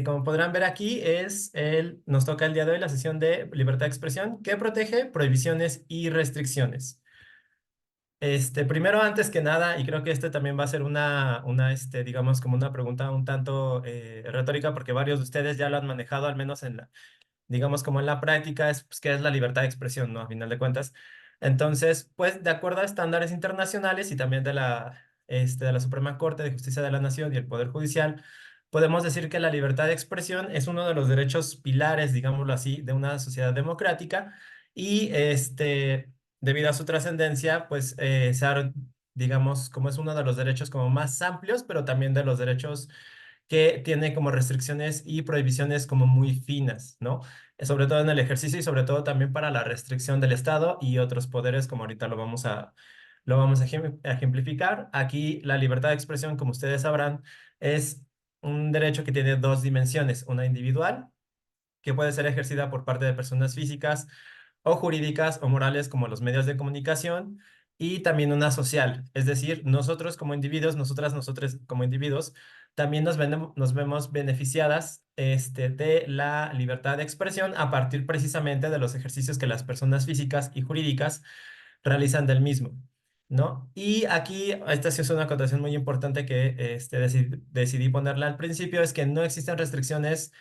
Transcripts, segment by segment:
Como podrán ver aquí, nos toca el día de hoy la sesión de libertad de expresión que protege prohibiciones y restricciones. Primero, antes que nada, y creo que este también va a ser digamos, como una pregunta un tanto retórica, porque varios de ustedes ya lo han manejado, al menos digamos, como en la práctica, pues, ¿qué es la libertad de expresión, no? A final de cuentas. Entonces, pues, de acuerdo a estándares internacionales y también de la Suprema Corte de Justicia de la Nación y el Poder Judicial, podemos decir que la libertad de expresión es uno de los derechos pilares, digámoslo así, de una sociedad democrática y, debido a su trascendencia, pues, digamos, como es uno de los derechos como más amplios, pero también de los derechos que tiene como restricciones y prohibiciones como muy finas, ¿no? Sobre todo en el ejercicio y sobre todo también para la restricción del Estado y otros poderes, como ahorita lo vamos a ejemplificar. Aquí la libertad de expresión, como ustedes sabrán, es un derecho que tiene dos dimensiones, una individual, que puede ser ejercida por parte de personas físicas o jurídicas o morales como los medios de comunicación, y también una social, es decir, nosotros como individuos, nosotros como individuos, también nos vemos beneficiadas de la libertad de expresión a partir precisamente de los ejercicios que las personas físicas y jurídicas realizan del mismo, ¿no? Y aquí, esta sí es una acotación muy importante que decidí ponerla al principio, es que no existen restricciones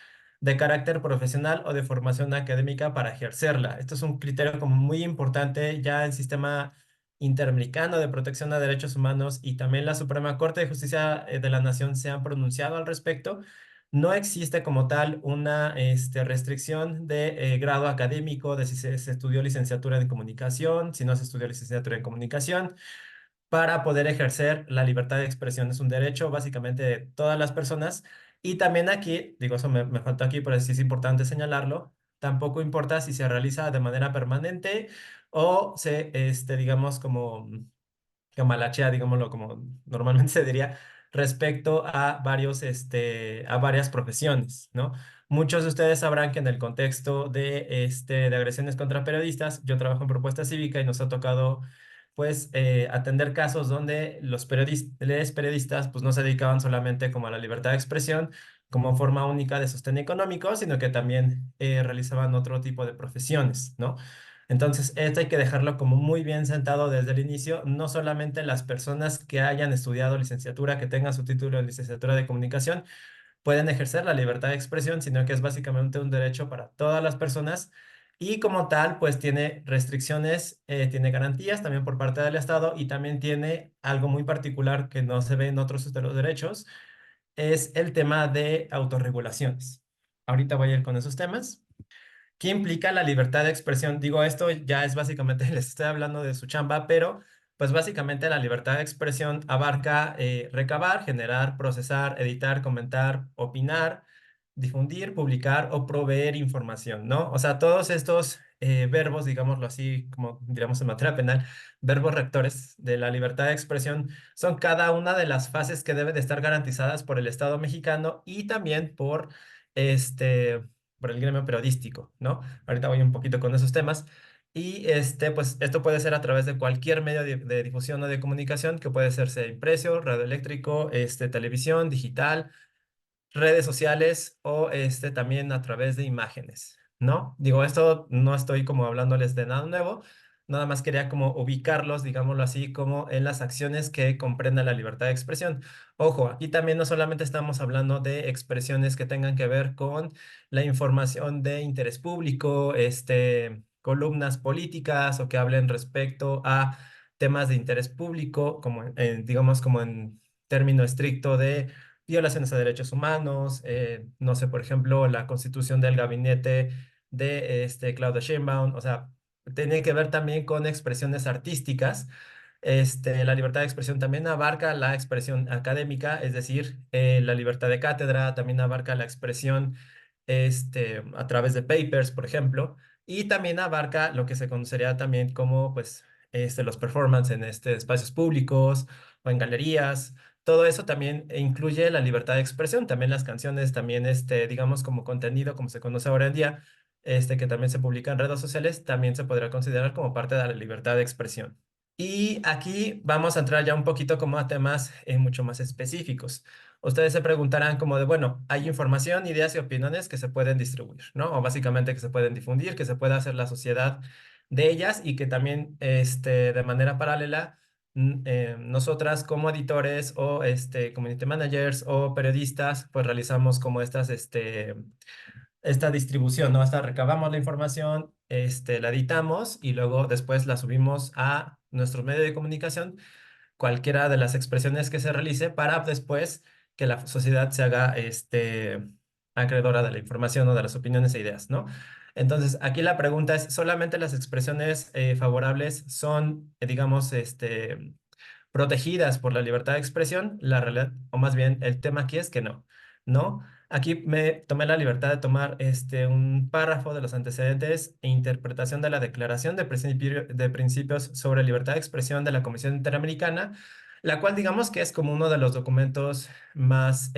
de carácter profesional o de formación académica para ejercerla. Esto es un criterio como muy importante ya el sistema interamericano de protección a derechos humanos y también la Suprema Corte de Justicia de la Nación se han pronunciado al respecto. No existe como tal una restricción de grado académico, de si se estudió licenciatura en comunicación, si no se estudió licenciatura en comunicación, para poder ejercer la libertad de expresión. Es un derecho básicamente de todas las personas. Y también aquí, digo, eso me faltó aquí, pero sí es importante señalarlo, tampoco importa si se realiza de manera permanente o digamos, como camalachea, digámoslo como normalmente se diría, respecto a a varias profesiones, ¿no? Muchos de ustedes sabrán que en el contexto de agresiones contra periodistas, yo trabajo en propuesta cívica y nos ha tocado, pues, atender casos donde los periodistas, pues, no se dedicaban solamente como a la libertad de expresión, como forma única de sostén económico, sino que también realizaban otro tipo de profesiones, ¿no? Entonces, esto hay que dejarlo como muy bien sentado desde el inicio. No solamente las personas que hayan estudiado licenciatura, que tengan su título de licenciatura de comunicación, pueden ejercer la libertad de expresión, sino que es básicamente un derecho para todas las personas y como tal, pues tiene restricciones, tiene garantías también por parte del Estado y también tiene algo muy particular que no se ve en otros de los derechos, es el tema de autorregulaciones. Ahorita voy a ir con esos temas. ¿Qué implica la libertad de expresión? Digo, esto ya es básicamente, les estoy hablando de su chamba, pero pues básicamente la libertad de expresión abarca recabar, generar, procesar, editar, comentar, opinar, difundir, publicar o proveer información, ¿no? O sea, todos estos verbos, digámoslo así, como diríamos en materia penal, verbos rectores de la libertad de expresión, son cada una de las fases que deben de estar garantizadas por el Estado mexicano y también por el gremio periodístico, ¿no? Ahorita voy un poquito con esos temas. Y pues esto puede ser a través de cualquier medio de difusión o de comunicación, que puede ser sea impreso, radioeléctrico, televisión, digital, redes sociales o también a través de imágenes, ¿no? Digo, esto no estoy como hablándoles de nada nuevo, nada más quería como ubicarlos, digámoslo así, como en las acciones que comprende la libertad de expresión. Ojo, aquí también no solamente estamos hablando de expresiones que tengan que ver con la información de interés público, columnas políticas o que hablen respecto a temas de interés público, como digamos como en término estricto de violaciones a derechos humanos, no sé, por ejemplo, la constitución del gabinete de Claudia Sheinbaum, o sea, tiene que ver también con expresiones artísticas. La libertad de expresión también abarca la expresión académica, es decir, la libertad de cátedra, también abarca la expresión a través de papers, por ejemplo, y también abarca lo que se conocería también como, pues, los performance en espacios públicos o en galerías. Todo eso también incluye la libertad de expresión, también las canciones, también digamos como contenido, como se conoce ahora en día, que también se publica en redes sociales, también se podrá considerar como parte de la libertad de expresión. Y aquí vamos a entrar ya un poquito como a temas mucho más específicos. Ustedes se preguntarán como de, bueno, hay información, ideas y opiniones que se pueden distribuir, ¿no? O básicamente que se pueden difundir, que se puede hacer la sociedad de ellas y que también de manera paralela nosotras como editores o community managers o periodistas pues realizamos como esta distribución, ¿no? Hasta recabamos la información, la editamos y luego después la subimos a nuestro medio de comunicación, cualquiera de las expresiones que se realice para después que la sociedad se haga acreedora de la información o de las opiniones e ideas, ¿no? Entonces, aquí la pregunta es, ¿solamente las expresiones favorables son, digamos, protegidas por la libertad de expresión? La realidad, o más bien el tema aquí es que no, ¿no? Aquí me tomé la libertad de tomar un párrafo de los antecedentes e interpretación de la Declaración de Principios sobre Libertad de Expresión de la Comisión Interamericana, la cual digamos que es como uno de los documentos más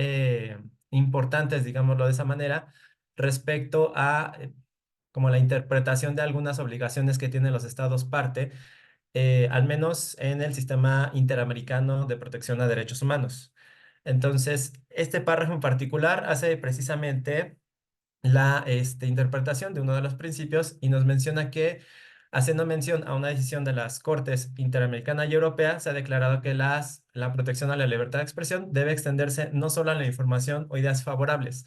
importantes, digámoslo de esa manera, respecto a como la interpretación de algunas obligaciones que tienen los estados parte al menos en el sistema interamericano de protección a derechos humanos. Entonces, este párrafo en particular hace precisamente la interpretación de uno de los principios y nos menciona que, haciendo mención a una decisión de las Cortes Interamericana y Europea, se ha declarado que la protección a la libertad de expresión debe extenderse no solo a la información o ideas favorables.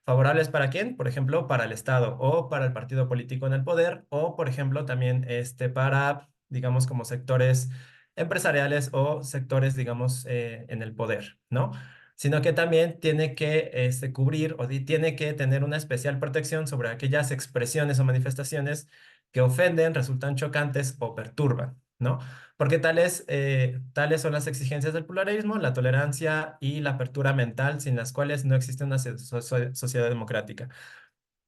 ¿Favorables para quién? Por ejemplo, para el Estado o para el partido político en el poder o, por ejemplo, también para, digamos, como sectores empresariales o sectores, digamos, en el poder, ¿no? Sino que también tiene que cubrir o tiene que tener una especial protección sobre aquellas expresiones o manifestaciones que ofenden, resultan chocantes o perturban, ¿no? Porque tales son las exigencias del pluralismo, la tolerancia y la apertura mental, sin las cuales no existe una sociedad democrática.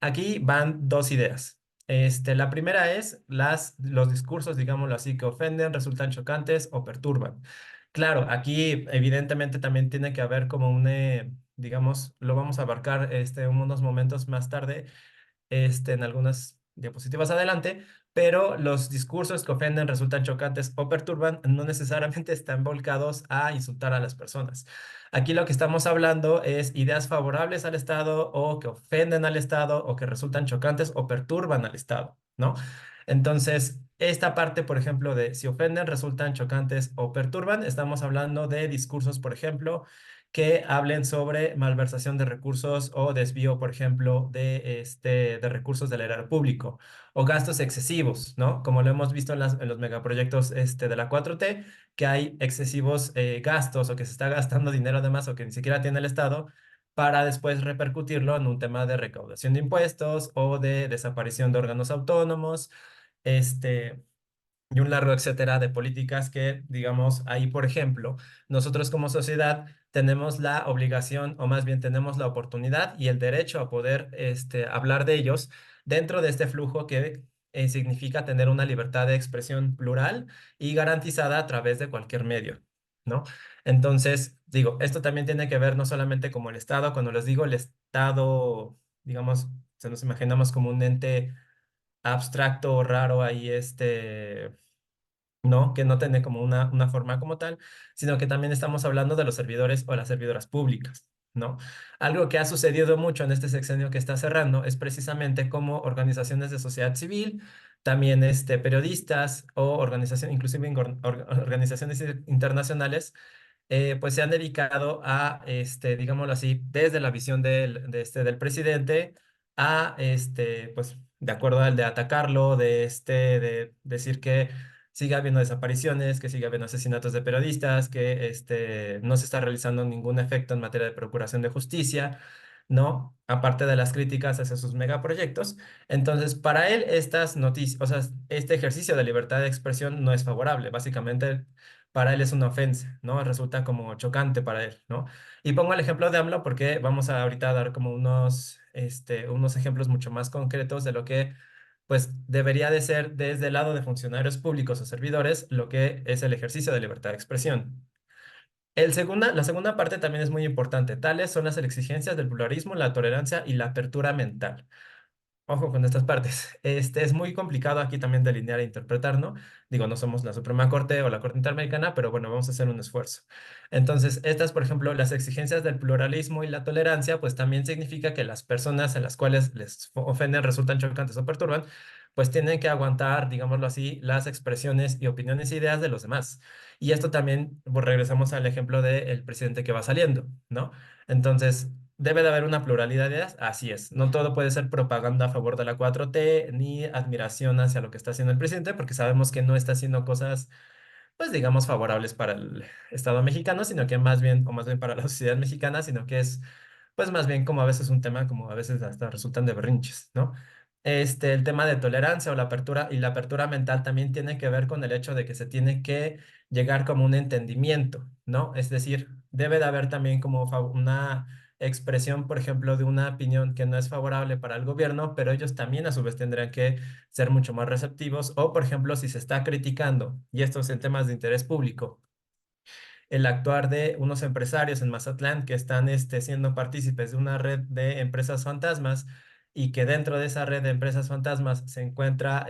Aquí van dos ideas. La primera es los discursos, digámoslo así, que ofenden, resultan chocantes o perturban. Claro, aquí evidentemente también tiene que haber como digamos, lo vamos a abarcar unos momentos más tarde, en algunas diapositivas adelante, pero los discursos que ofenden, resultan chocantes o perturban no necesariamente están volcados a insultar a las personas. Aquí lo que estamos hablando es ideas favorables al Estado o que ofenden al Estado o que resultan chocantes o perturban al Estado, ¿no? Entonces, esta parte, por ejemplo, de si ofenden, resultan chocantes o perturban, estamos hablando de discursos, por ejemplo, que hablen sobre malversación de recursos o desvío, por ejemplo, de recursos del erario público o gastos excesivos, ¿no? Como lo hemos visto en los megaproyectos de la 4T, que hay excesivos gastos o que se está gastando dinero de más o que ni siquiera tiene el Estado para después repercutirlo en un tema de recaudación de impuestos o de desaparición de órganos autónomos, este, y un largo etcétera de políticas que, digamos, ahí, por ejemplo, nosotros como sociedad tenemos la obligación, o más bien tenemos la oportunidad y el derecho a poder hablar de ellos dentro de este flujo que significa tener una libertad de expresión plural y garantizada a través de cualquier medio, ¿no? Entonces, digo, esto también tiene que ver no solamente como el Estado, cuando les digo el Estado, digamos, se nos imaginamos como un ente abstracto o raro ahí, ¿no? Que no tiene como una forma como tal, sino que también estamos hablando de los servidores o las servidoras públicas, ¿no? Algo que ha sucedido mucho en este sexenio que está cerrando es precisamente como organizaciones de sociedad civil, también periodistas o inclusive organizaciones internacionales pues se han dedicado a, digámoslo así, desde la visión del presidente a, pues, de acuerdo al de atacarlo, de decir que sigue habiendo desapariciones, que sigue habiendo asesinatos de periodistas, que no se está realizando ningún efecto en materia de procuración de justicia, ¿no? Aparte de las críticas hacia sus megaproyectos. Entonces, para él, estas noticias, o sea, este ejercicio de libertad de expresión no es favorable. Básicamente, para él es una ofensa, ¿no? Resulta como chocante para él, ¿no? Y pongo el ejemplo de AMLO porque vamos a ahorita dar como unos ejemplos mucho más concretos de lo que, pues, debería de ser desde el lado de funcionarios públicos o servidores, lo que es el ejercicio de libertad de expresión. La segunda parte también es muy importante. Tales son las exigencias del pluralismo, la tolerancia y la apertura mental. Ojo con estas partes. Es muy complicado aquí también delinear e interpretar, ¿no? Digo, no somos la Suprema Corte o la Corte Interamericana, pero bueno, vamos a hacer un esfuerzo. Entonces, estas, por ejemplo, las exigencias del pluralismo y la tolerancia, pues también significa que las personas a las cuales les ofenden, resultan chocantes o perturban, pues tienen que aguantar, digámoslo así, las expresiones y opiniones e ideas de los demás. Y esto también, pues regresamos al ejemplo del presidente que va saliendo, ¿no? Entonces, debe de haber una pluralidad de ideas, así es. No todo puede ser propaganda a favor de la 4T ni admiración hacia lo que está haciendo el presidente, porque sabemos que no está haciendo cosas, pues digamos, favorables para el Estado mexicano, sino que más bien, o más bien para la sociedad mexicana, sino que es, pues más bien como a veces un tema, como a veces hasta resultan de berrinches, ¿no? El tema de tolerancia o la apertura y la apertura mental también tiene que ver con el hecho de que se tiene que llegar como un entendimiento, ¿no? Es decir, debe de haber también como una expresión, por ejemplo, de una opinión que no es favorable para el gobierno, pero ellos también a su vez tendrán que ser mucho más receptivos. O, por ejemplo, si se está criticando, y esto es en temas de interés público, el actuar de unos empresarios en Mazatlán que están siendo partícipes de una red de empresas fantasmas y que dentro de esa red de empresas fantasmas se encuentra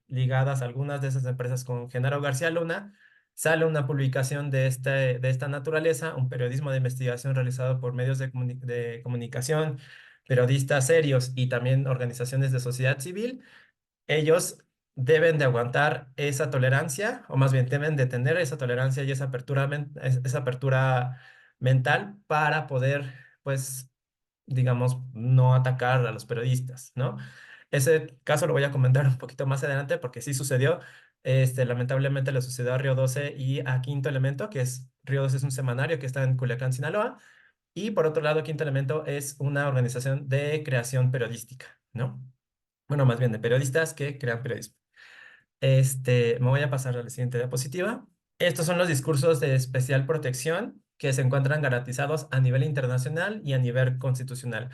ligadas algunas de esas empresas con Genaro García Luna, sale una publicación de esta naturaleza, un periodismo de investigación realizado por medios de comunicación, periodistas serios y también organizaciones de sociedad civil. Ellos deben de aguantar esa tolerancia, o más bien deben de tener esa tolerancia y esa apertura, esa apertura mental para poder, pues, digamos, no atacar a los periodistas, ¿no? Ese caso lo voy a comentar un poquito más adelante porque sí sucedió. Lamentablemente le sucedió a Río 12 y a Quinto Elemento, que es Río 12 es un semanario que está en Culiacán, Sinaloa, y por otro lado, Quinto Elemento es una organización de creación periodística, ¿no? Bueno, más bien de periodistas que crean periodismo. Me voy a pasar a la siguiente diapositiva. Estos son los discursos de especial protección que se encuentran garantizados a nivel internacional y a nivel constitucional.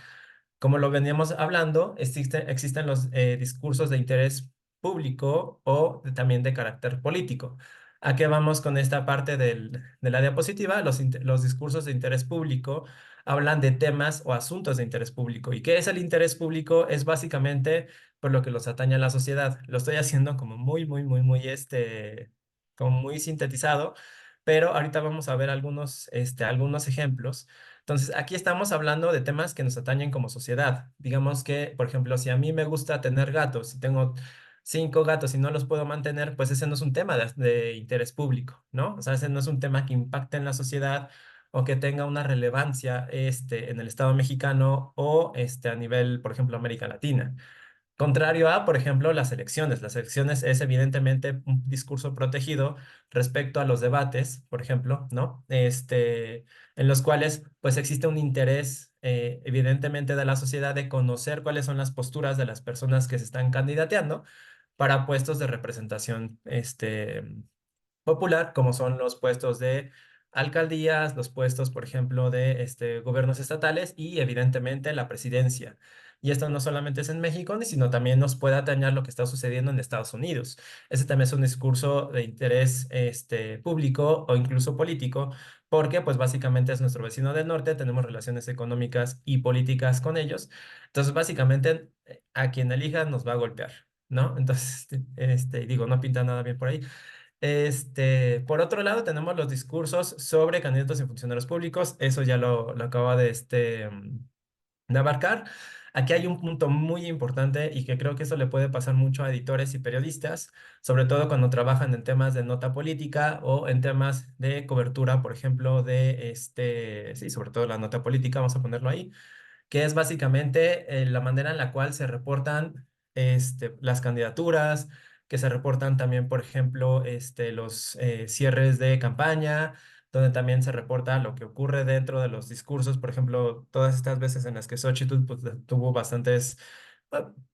Como lo veníamos hablando, existen los discursos de interés público o también de carácter político. ¿A qué vamos con esta parte de la diapositiva? Los discursos de interés público hablan de temas o asuntos de interés público. ¿Y qué es el interés público? Es básicamente por lo que los atañe a la sociedad. Lo estoy haciendo como muy, como muy sintetizado, pero ahorita vamos a ver algunos ejemplos. Entonces, aquí estamos hablando de temas que nos atañen como sociedad. Digamos que, por ejemplo, si a mí me gusta tener gatos, si tengo 5 gatos y no los puedo mantener, pues ese no es un tema de interés público, ¿no? O sea, ese no es un tema que impacte en la sociedad o que tenga una relevancia en el Estado mexicano o a nivel, por ejemplo, América Latina. Contrario a, por ejemplo, las elecciones. Las elecciones es evidentemente un discurso protegido respecto a los debates, por ejemplo, ¿no? En los cuales pues existe un interés evidentemente de la sociedad de conocer cuáles son las posturas de las personas que se están candidateando para puestos de representación, popular, como son los puestos de alcaldías, los puestos, por ejemplo, de gobiernos estatales y evidentemente la presidencia. Y esto no solamente es en México, sino también nos puede atañer lo que está sucediendo en Estados Unidos. Ese también es un discurso de interés público o incluso político, porque pues básicamente es nuestro vecino del norte, tenemos relaciones económicas y políticas con ellos. Entonces, básicamente, a quien elija nos va a golpear, ¿no? Entonces, digo, no pinta nada bien por ahí. Por otro lado, tenemos los discursos sobre candidatos y funcionarios públicos. Eso ya lo acaba de abarcar. Aquí hay un punto muy importante y que creo que eso le puede pasar mucho a editores y periodistas, sobre todo cuando trabajan en temas de nota política o en temas de cobertura, por ejemplo, sí, sobre todo la nota política, vamos a ponerlo ahí, que es básicamente la manera en la cual se reportan las candidaturas, que se reportan también, por ejemplo, los cierres de campaña, donde también se reporta lo que ocurre dentro de los discursos, por ejemplo, todas estas veces en las que Xochitl pues, tuvo bastantes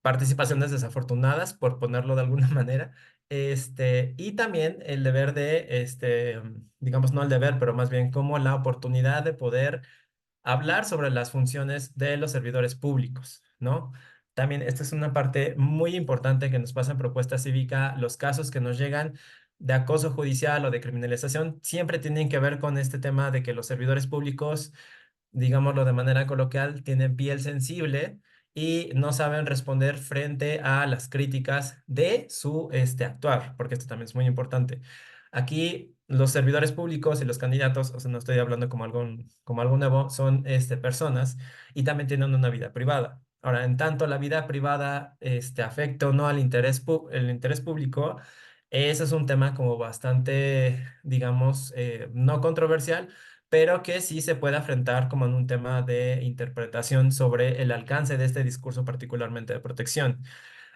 participaciones desafortunadas, por ponerlo de alguna manera. Y también el deber de, digamos, no el deber, pero más bien como la oportunidad de poder hablar sobre las funciones de los servidores públicos, ¿no? También esta es una parte muy importante que nos pasa en propuesta cívica. Los casos que nos llegan de acoso judicial o de criminalización siempre tienen que ver con este tema de que los servidores públicos, digámoslo de manera coloquial, tienen piel sensible y no saben responder frente a las críticas de su actuar, porque esto también es muy importante. Aquí los servidores públicos y los candidatos, o sea, no estoy hablando como algo nuevo, son personas y también tienen una vida privada. Ahora, en tanto la vida privada afecta o no al el interés público, ese es un tema como bastante, digamos, no controversial, pero que sí se puede afrontar como en un tema de interpretación sobre el alcance de este discurso, particularmente de protección.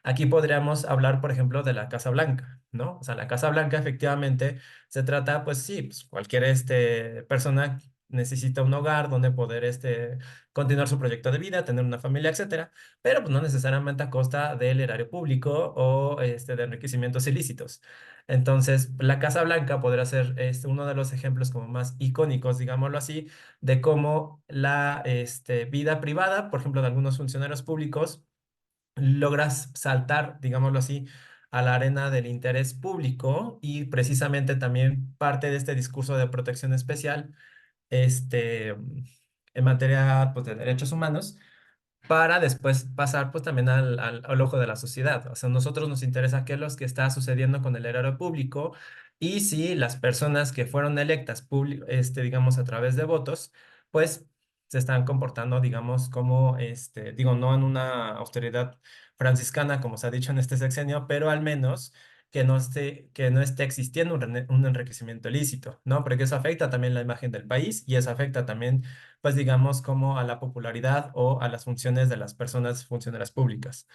Aquí podríamos hablar, por ejemplo, de la Casa Blanca, ¿no? O sea, la Casa Blanca efectivamente se trata, pues sí, pues cualquier persona necesita un hogar donde poder continuar su proyecto de vida, tener una familia, etcétera, pero pues no necesariamente a costa del erario público o de enriquecimientos ilícitos. Entonces, la Casa Blanca podría ser uno de los ejemplos como más icónicos, digámoslo así, de cómo la vida privada, por ejemplo, de algunos funcionarios públicos, logras saltar, digámoslo así, a la arena del interés público y precisamente también parte de este discurso de protección especial, este, en materia pues, de derechos humanos para después pasar pues también al ojo de la sociedad. O sea, a nosotros nos interesa qué es lo que está sucediendo con el erario público y si las personas que fueron electas, digamos, a través de votos, pues se están comportando, digamos, como, digo, no en una austeridad franciscana, como se ha dicho en este sexenio, pero al menos que no esté existiendo un enriquecimiento ilícito, ¿no? Porque eso afecta también la imagen del país y eso afecta también pues digamos, como a la popularidad o a las funciones de las personas funcionarias públicas.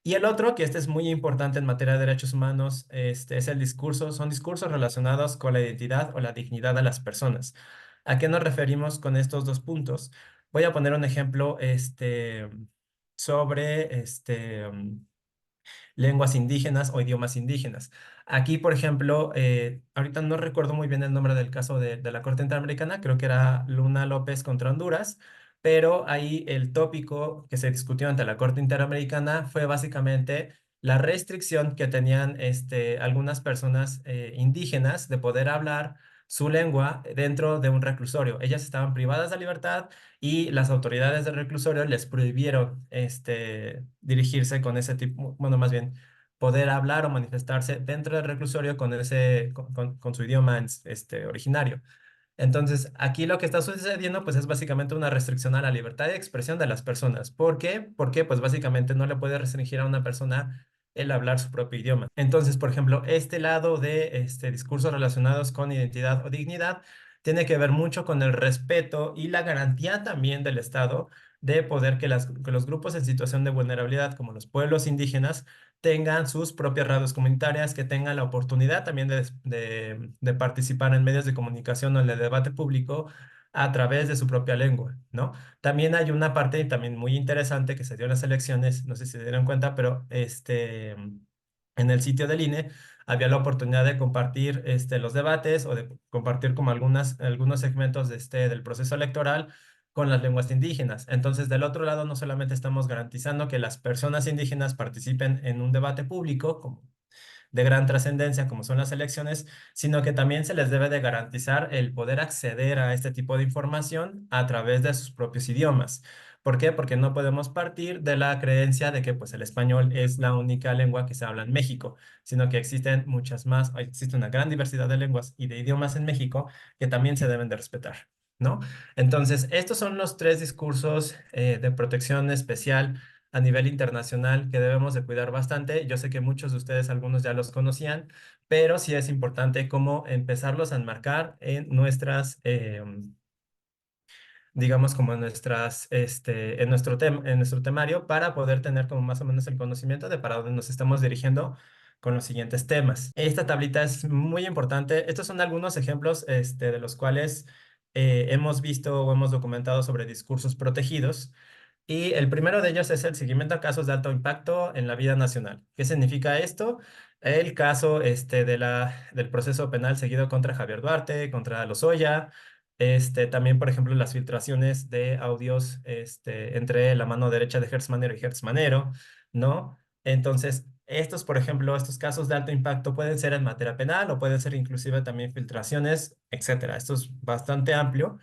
Y el otro, que este es muy importante en materia de derechos humanos, es el discurso, son discursos relacionados con la identidad o la dignidad de las personas. ¿A qué nos referimos con estos dos puntos? Voy a poner un ejemplo, sobre, lenguas indígenas o idiomas indígenas. Aquí, por ejemplo, ahorita no recuerdo muy bien el nombre del caso de la Corte Interamericana, creo que era Luna López contra Honduras, pero ahí el tópico que se discutió ante la Corte Interamericana fue básicamente la restricción que tenían algunas personas indígenas de poder hablar su lengua dentro de un reclusorio. Ellas estaban privadas de libertad y las autoridades del reclusorio les prohibieron dirigirse con ese tipo, bueno, más bien poder hablar o manifestarse dentro del reclusorio con con su idioma originario. Entonces, aquí lo que está sucediendo, pues es básicamente una restricción a la libertad de expresión de las personas. ¿Por qué? Porque, pues básicamente no le puede restringir a una persona el hablar su propio idioma. Entonces, por ejemplo, este lado de discursos relacionados con identidad o dignidad tiene que ver mucho con el respeto y la garantía también del Estado de poder que los grupos en situación de vulnerabilidad, como los pueblos indígenas, tengan sus propias radios comunitarias, que tengan la oportunidad también de participar en medios de comunicación o en el debate público a través de su propia lengua, ¿no? También hay una parte también muy interesante que se dio en las elecciones, no sé si se dieron cuenta, pero en el sitio del INE había la oportunidad de compartir los debates o de compartir como algunos segmentos del proceso electoral con las lenguas indígenas. Entonces, del otro lado, no solamente estamos garantizando que las personas indígenas participen en un debate público como de gran trascendencia, como son las elecciones, sino que también se les debe de garantizar el poder acceder a este tipo de información a través de sus propios idiomas. ¿Por qué? Porque no podemos partir de la creencia de que pues, el español es la única lengua que se habla en México, sino que existen muchas más, existe una gran diversidad de lenguas y de idiomas en México que también se deben de respetar, ¿no? Entonces, estos son los tres discursos de protección especial a nivel internacional que debemos de cuidar bastante. Yo sé que muchos de ustedes, algunos ya los conocían, pero sí es importante cómo empezarlos a enmarcar en digamos, como en en nuestro temario para poder tener como más o menos el conocimiento de para dónde nos estamos dirigiendo con los siguientes temas. Esta tablita es muy importante. Estos son algunos ejemplos, de los cuales hemos visto o hemos documentado sobre discursos protegidos. Y el primero de ellos es el seguimiento a casos de alto impacto en la vida nacional. ¿Qué significa esto? El caso del proceso penal seguido contra Javier Duarte, contra Lozoya, también, por ejemplo, las filtraciones de audios entre la mano derecha de Gertz Manero y Gertz Manero, ¿no? Entonces, estos, por ejemplo, estos casos de alto impacto pueden ser en materia penal o pueden ser inclusive también filtraciones, etcétera. Esto es bastante amplio.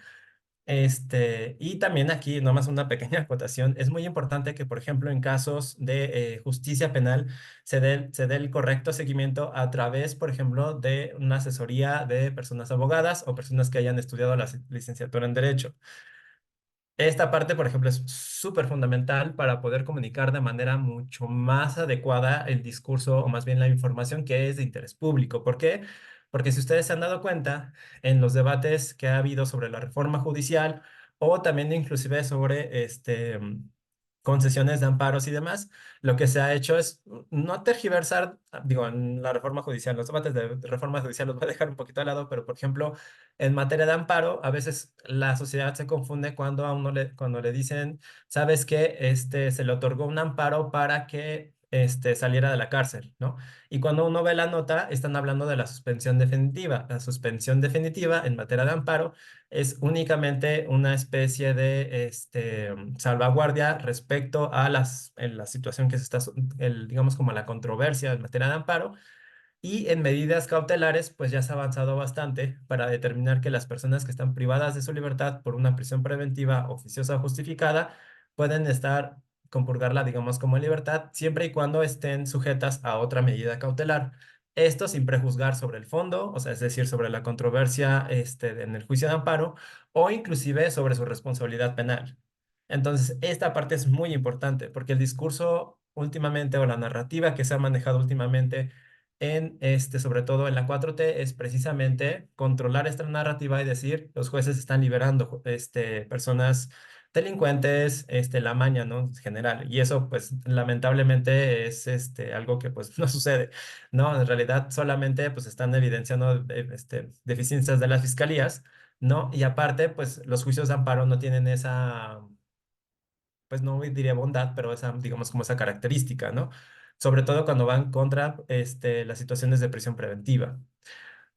Y también aquí, nomás una pequeña acotación, es muy importante que, por ejemplo, en casos de justicia penal se dé el correcto seguimiento a través, por ejemplo, de una asesoría de personas abogadas o personas que hayan estudiado la licenciatura en Derecho. Esta parte, por ejemplo, es súper fundamental para poder comunicar de manera mucho más adecuada el discurso o más bien la información que es de interés público. ¿Por qué? Porque si ustedes se han dado cuenta en los debates que ha habido sobre la reforma judicial o también inclusive sobre concesiones de amparos y demás, lo que se ha hecho es no tergiversar, digo, en la reforma judicial, los debates de reforma judicial los voy a dejar un poquito de lado, pero por ejemplo, en materia de amparo, a veces la sociedad se confunde cuando cuando le dicen, sabes que se le otorgó un amparo para que saliera de la cárcel, ¿no? Y cuando uno ve la nota, están hablando de la suspensión definitiva. La suspensión definitiva en materia de amparo es únicamente una especie de salvaguardia respecto a en la situación que se está, digamos como la controversia en materia de amparo y en medidas cautelares, pues ya se ha avanzado bastante para determinar que las personas que están privadas de su libertad por una prisión preventiva oficiosa o justificada pueden estar, compurgarla, digamos, como en libertad, siempre y cuando estén sujetas a otra medida cautelar. Esto sin prejuzgar sobre el fondo, o sea, es decir, sobre la controversia en el juicio de amparo o inclusive sobre su responsabilidad penal. Entonces, esta parte es muy importante porque el discurso últimamente o la narrativa que se ha manejado últimamente sobre todo en la 4T, es precisamente controlar esta narrativa y decir, los jueces están liberando, personas delincuentes, la maña, ¿no? En general. Y eso, pues, lamentablemente es, algo que, pues, no sucede, ¿no? En realidad, solamente, pues, están evidenciando, deficiencias de las fiscalías, ¿no? Y aparte, pues, los juicios de amparo no tienen esa, pues no diría bondad, pero esa, digamos, como esa característica, ¿no? Sobre todo cuando van contra las situaciones de prisión preventiva.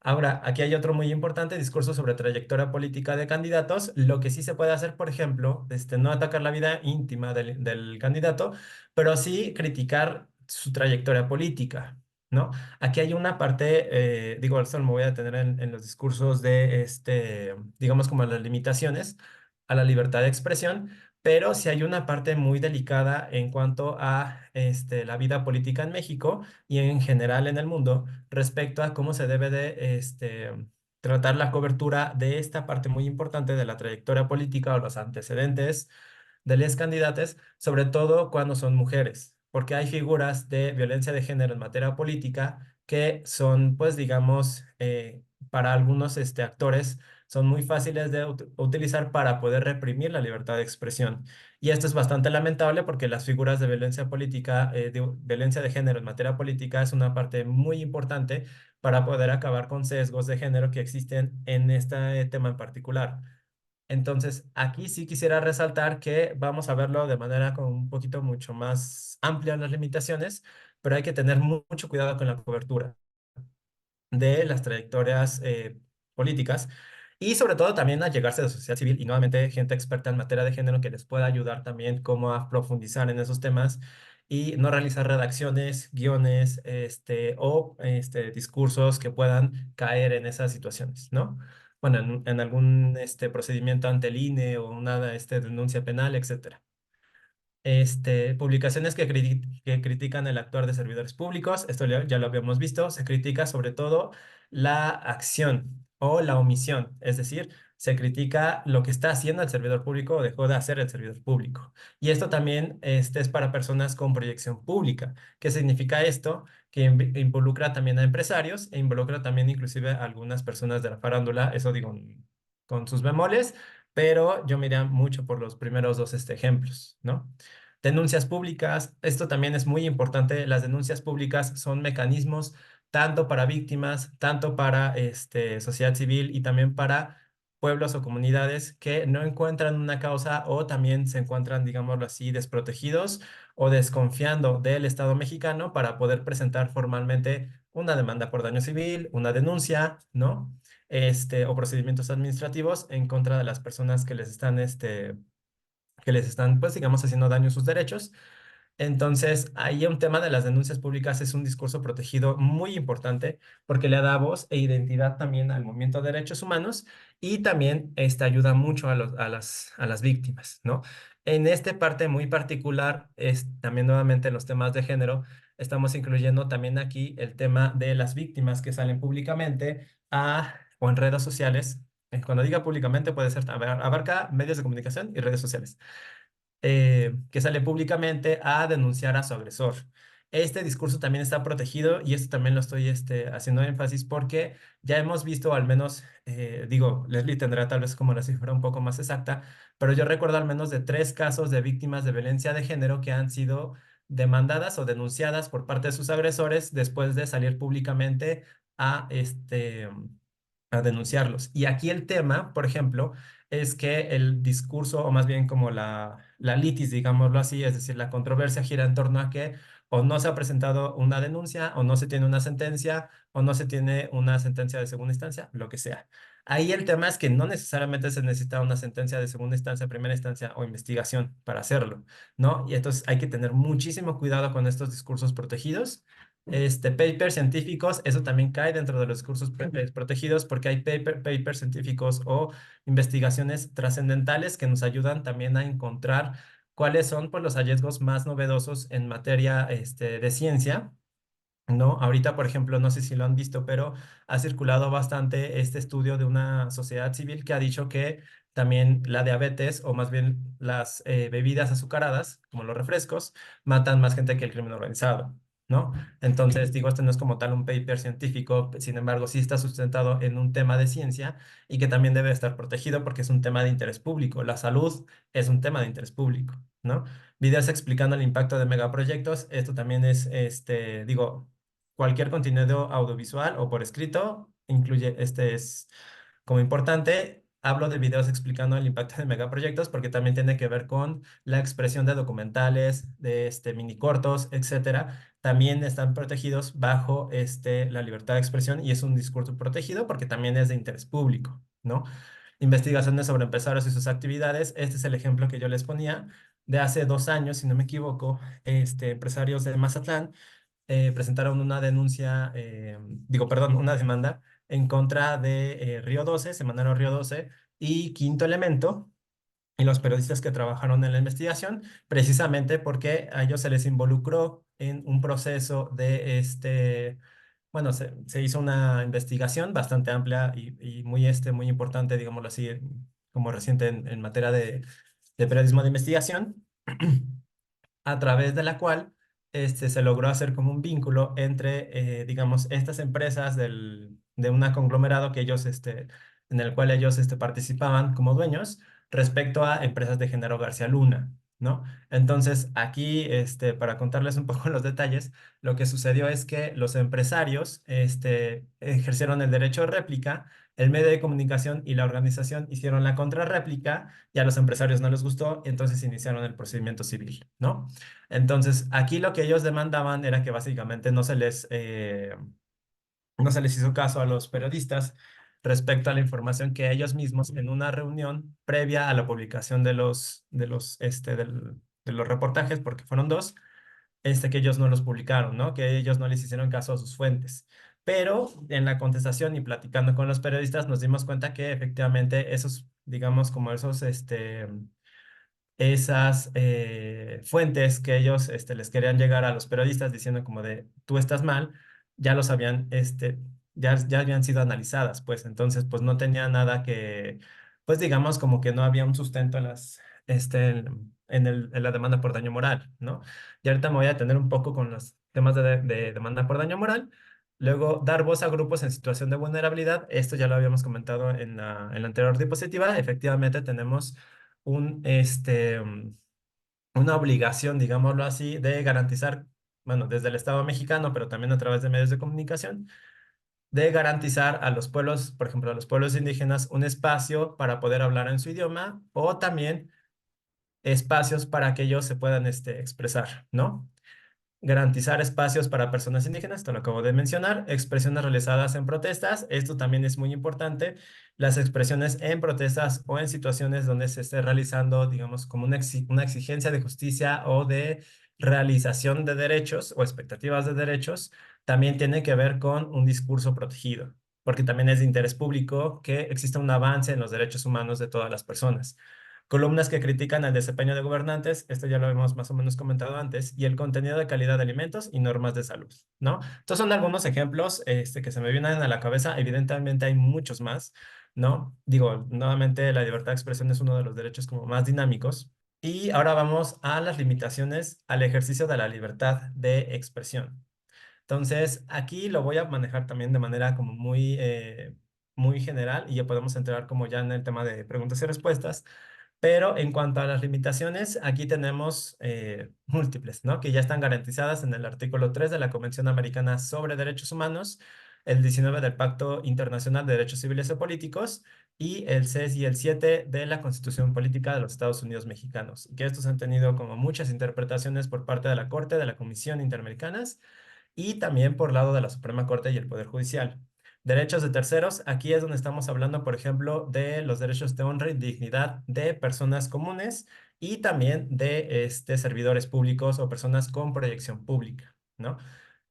Ahora, aquí hay otro muy importante discurso sobre trayectoria política de candidatos. Lo que sí se puede hacer, por ejemplo, no atacar la vida íntima del candidato, pero sí criticar su trayectoria política, ¿no? Aquí hay una parte, digo, eso me voy a detener en los discursos de, digamos, como las limitaciones a la libertad de expresión, pero sí hay una parte muy delicada en cuanto a la vida política en México y en general en el mundo respecto a cómo se debe de tratar la cobertura de esta parte muy importante de la trayectoria política o los antecedentes de las candidatas, sobre todo cuando son mujeres, porque hay figuras de violencia de género en materia política que son, pues, digamos, para algunos actores, son muy fáciles de utilizar para poder reprimir la libertad de expresión. Y esto es bastante lamentable porque las figuras de violencia política, de violencia de género en materia política es una parte muy importante para poder acabar con sesgos de género que existen en este tema en particular. Entonces, aquí sí quisiera resaltar que vamos a verlo de manera como un poquito mucho más amplia en las limitaciones, pero hay que tener mucho cuidado con la cobertura de las trayectorias políticas y sobre todo también a llegarse de la sociedad civil y nuevamente gente experta en materia de género que les pueda ayudar también como a profundizar en esos temas y no realizar redacciones, guiones, o discursos que puedan caer en esas situaciones, ¿no? Bueno, en algún procedimiento ante el INE o una denuncia penal, etcétera. Publicaciones que critican el actuar de servidores públicos, esto ya lo habíamos visto, se critica sobre todo la acción o la omisión, es decir, se critica lo que está haciendo el servidor público o dejó de hacer el servidor público. Y esto también es para personas con proyección pública. ¿Qué significa esto? Que involucra también a empresarios e involucra también inclusive a algunas personas de la farándula, eso digo con sus bemoles, pero yo miraría mucho por los primeros dos ejemplos, ¿no? Denuncias públicas, esto también es muy importante. Las denuncias públicas son mecanismos tanto para víctimas, tanto para sociedad civil y también para pueblos o comunidades que no encuentran una causa o también se encuentran, digámoslo así, desprotegidos o desconfiando del Estado mexicano para poder presentar formalmente una demanda por daño civil, una denuncia, ¿no? O procedimientos administrativos en contra de las personas que les están, pues, digamos, haciendo daño a sus derechos. Entonces, ahí un tema de las denuncias públicas es un discurso protegido muy importante porque le da voz e identidad también al movimiento de derechos humanos y también ayuda mucho a las víctimas, ¿no? En esta parte muy particular, es también nuevamente en los temas de género, estamos incluyendo también aquí el tema de las víctimas que salen públicamente o en redes sociales. Cuando diga públicamente puede ser, abarca medios de comunicación y redes sociales que sale públicamente a denunciar a su agresor. Este discurso también está protegido y esto también lo estoy haciendo énfasis porque ya hemos visto al menos, digo, Leslie tendrá tal vez como la cifra un poco más exacta, pero yo recuerdo al menos de 3 casos de víctimas de violencia de género que han sido demandadas o denunciadas por parte de sus agresores después de salir públicamente a, a denunciarlos. Y aquí el tema, por ejemplo, es que el discurso, o más bien como la litis, digámoslo así, es decir, la controversia gira en torno a que o no se ha presentado una denuncia, o no se tiene una sentencia, o no se tiene una sentencia de segunda instancia, lo que sea. Ahí el tema es que no necesariamente se necesita una sentencia de segunda instancia, primera instancia o investigación para hacerlo, ¿no? Y entonces hay que tener muchísimo cuidado con estos discursos protegidos. Papers científicos, eso también cae dentro de los discursos protegidos porque hay papers científicos o investigaciones trascendentales que nos ayudan también a encontrar cuáles son pues, los hallazgos más novedosos en materia de ciencia. ¿No? Ahorita, por ejemplo, no sé si lo han visto, pero ha circulado bastante este estudio de una sociedad civil que ha dicho que también la diabetes, o más bien las bebidas azucaradas, como los refrescos, matan más gente que el crimen organizado, ¿no? Entonces, digo, este no es como tal un paper científico, sin embargo, sí está sustentado en un tema de ciencia y que también debe estar protegido porque es un tema de interés público. La salud es un tema de interés público, ¿no? Videos explicando el impacto de megaproyectos, esto también es, digo, cualquier contenido audiovisual o por escrito, incluye, este es como importante. Hablo de videos explicando el impacto de megaproyectos porque también tiene que ver con la expresión de documentales, de mini cortos, etcétera. También están protegidos bajo la libertad de expresión y es un discurso protegido porque también es de interés público, ¿no? Investigaciones sobre empresarios y sus actividades. Este es el ejemplo que yo les ponía de hace 2 años, si no me equivoco, empresarios de Mazatlán presentaron una denuncia, digo, perdón, una demanda en contra de Río 12, Semanario Río 12 y Quinto Elemento y los periodistas que trabajaron en la investigación, precisamente porque a ellos se les involucró en un proceso de bueno, se hizo una investigación bastante amplia y muy, muy importante, digámoslo así, como reciente en materia de periodismo de investigación a través de la cual se logró hacer como un vínculo entre, digamos, estas empresas de un conglomerado que ellos, en el cual ellos participaban como dueños respecto a empresas de Genaro García Luna, ¿no? Entonces, aquí, para contarles un poco los detalles, lo que sucedió es que los empresarios, ejercieron el derecho de réplica, el medio de comunicación y la organización hicieron la contrarréplica y a los empresarios no les gustó, entonces iniciaron el procedimiento civil, ¿no? Entonces, aquí lo que ellos demandaban era que básicamente no se les hizo caso a los periodistas respecto a la información que ellos mismos en una reunión previa a la publicación de los reportajes, porque fueron dos, que ellos no los publicaron, ¿no? Que ellos no les hicieron caso a sus fuentes. Pero en la contestación y platicando con los periodistas nos dimos cuenta que efectivamente esos, digamos, como esas fuentes que ellos les querían llegar a los periodistas diciendo como de tú estás mal, ya los habían, ya habían sido analizadas, pues entonces pues no tenía nada que, pues digamos como que no había un sustento en en la demanda por daño moral, ¿no? Y ahorita me voy a tener un poco con los temas de demanda por daño moral. Luego, dar voz a grupos en situación de vulnerabilidad. Esto ya lo habíamos comentado en la anterior diapositiva. Efectivamente, tenemos un, una obligación, digámoslo así, de garantizar, bueno, desde el Estado mexicano, pero también a través de medios de comunicación, de garantizar a los pueblos, por ejemplo, a los pueblos indígenas, un espacio para poder hablar en su idioma o también espacios para que ellos se puedan expresar, ¿no? Garantizar espacios para personas indígenas, esto lo acabo de mencionar, expresiones realizadas en protestas, esto también es muy importante, las expresiones en protestas o en situaciones donde se esté realizando, digamos, como una exigencia de justicia o de realización de derechos o expectativas de derechos, también tiene que ver con un discurso protegido, porque también es de interés público que exista un avance en los derechos humanos de todas las personas. Columnas que critican el desempeño de gobernantes, esto ya lo hemos más o menos comentado antes, y el contenido de calidad de alimentos y normas de salud, ¿no? Estos son algunos ejemplos que se me vienen a la cabeza. Evidentemente hay muchos más, ¿no? Digo, nuevamente la libertad de expresión es uno de los derechos como más dinámicos. Y ahora vamos a las limitaciones al ejercicio de la libertad de expresión. Entonces, aquí lo voy a manejar también de manera como muy general y ya podemos entrar como ya en el tema de preguntas y respuestas. Pero en cuanto a las limitaciones, aquí tenemos múltiples, ¿no? Que ya están garantizadas en el artículo 3 de la Convención Americana sobre Derechos Humanos, el 19 del Pacto Internacional de Derechos Civiles y Políticos y el 6 y el 7 de la Constitución Política de los Estados Unidos Mexicanos, que estos han tenido como muchas interpretaciones por parte de la Corte, de la Comisión Interamericanas y también por lado de la Suprema Corte y el Poder Judicial. Derechos de terceros, aquí es donde estamos hablando, por ejemplo, de los derechos de honra y dignidad de personas comunes y también de servidores públicos o personas con proyección pública, ¿no?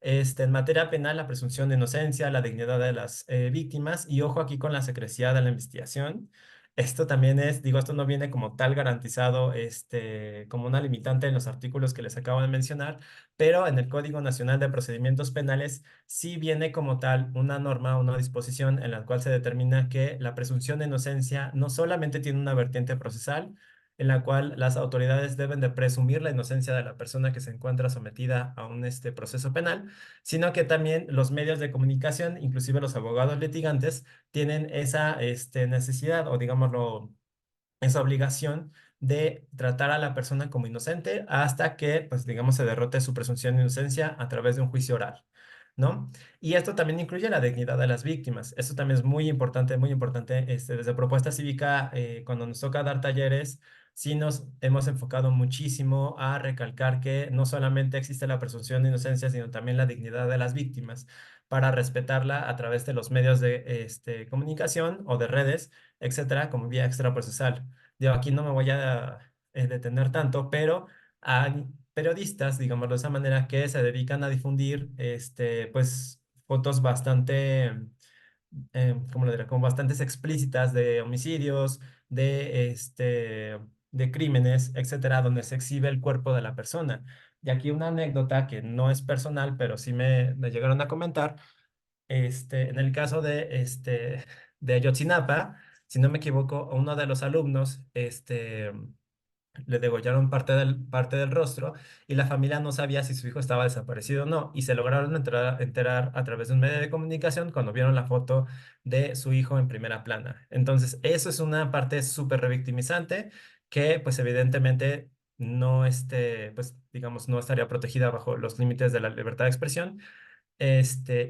En materia penal, la presunción de inocencia, la dignidad de las víctimas y ojo aquí con la secrecía de la investigación. Esto también es, digo, esto no viene como tal garantizado, como una limitante en los artículos que les acabo de mencionar, pero en el Código Nacional de Procedimientos Penales sí viene como tal una norma, una disposición en la cual se determina que la presunción de inocencia no solamente tiene una vertiente procesal, en la cual las autoridades deben de presumir la inocencia de la persona que se encuentra sometida a un proceso penal, sino que también los medios de comunicación, inclusive los abogados litigantes, tienen esa necesidad o digámoslo esa obligación de tratar a la persona como inocente hasta que, pues, digamos, se derrote su presunción de inocencia a través de un juicio oral, ¿no? Y esto también incluye la dignidad de las víctimas. Esto también es muy importante. Desde Propuesta Cívica, cuando nos toca dar talleres, sí nos hemos enfocado muchísimo a recalcar que no solamente existe la presunción de inocencia, sino también la dignidad de las víctimas para respetarla a través de los medios de comunicación o de redes, etcétera, como vía extraprocesal. Digo, aquí no me voy a detener tanto, pero hay periodistas, digámoslo de esa manera, que se dedican a difundir, pues, fotos bastante, ¿cómo lo diré? Como bastantes explícitas de homicidios, de crímenes, etcétera, donde se exhibe el cuerpo de la persona. Y aquí una anécdota que no es personal, pero sí me llegaron a comentar, en el caso de Ayotzinapa, si no me equivoco, a uno de los alumnos, le degollaron parte del rostro y la familia no sabía si su hijo estaba desaparecido o no. Y se lograron enterar a través de un medio de comunicación cuando vieron la foto de su hijo en primera plana. Entonces, eso es una parte súper revictimizante que, pues, evidentemente no, pues, digamos, no estaría protegida bajo los límites de la libertad de expresión.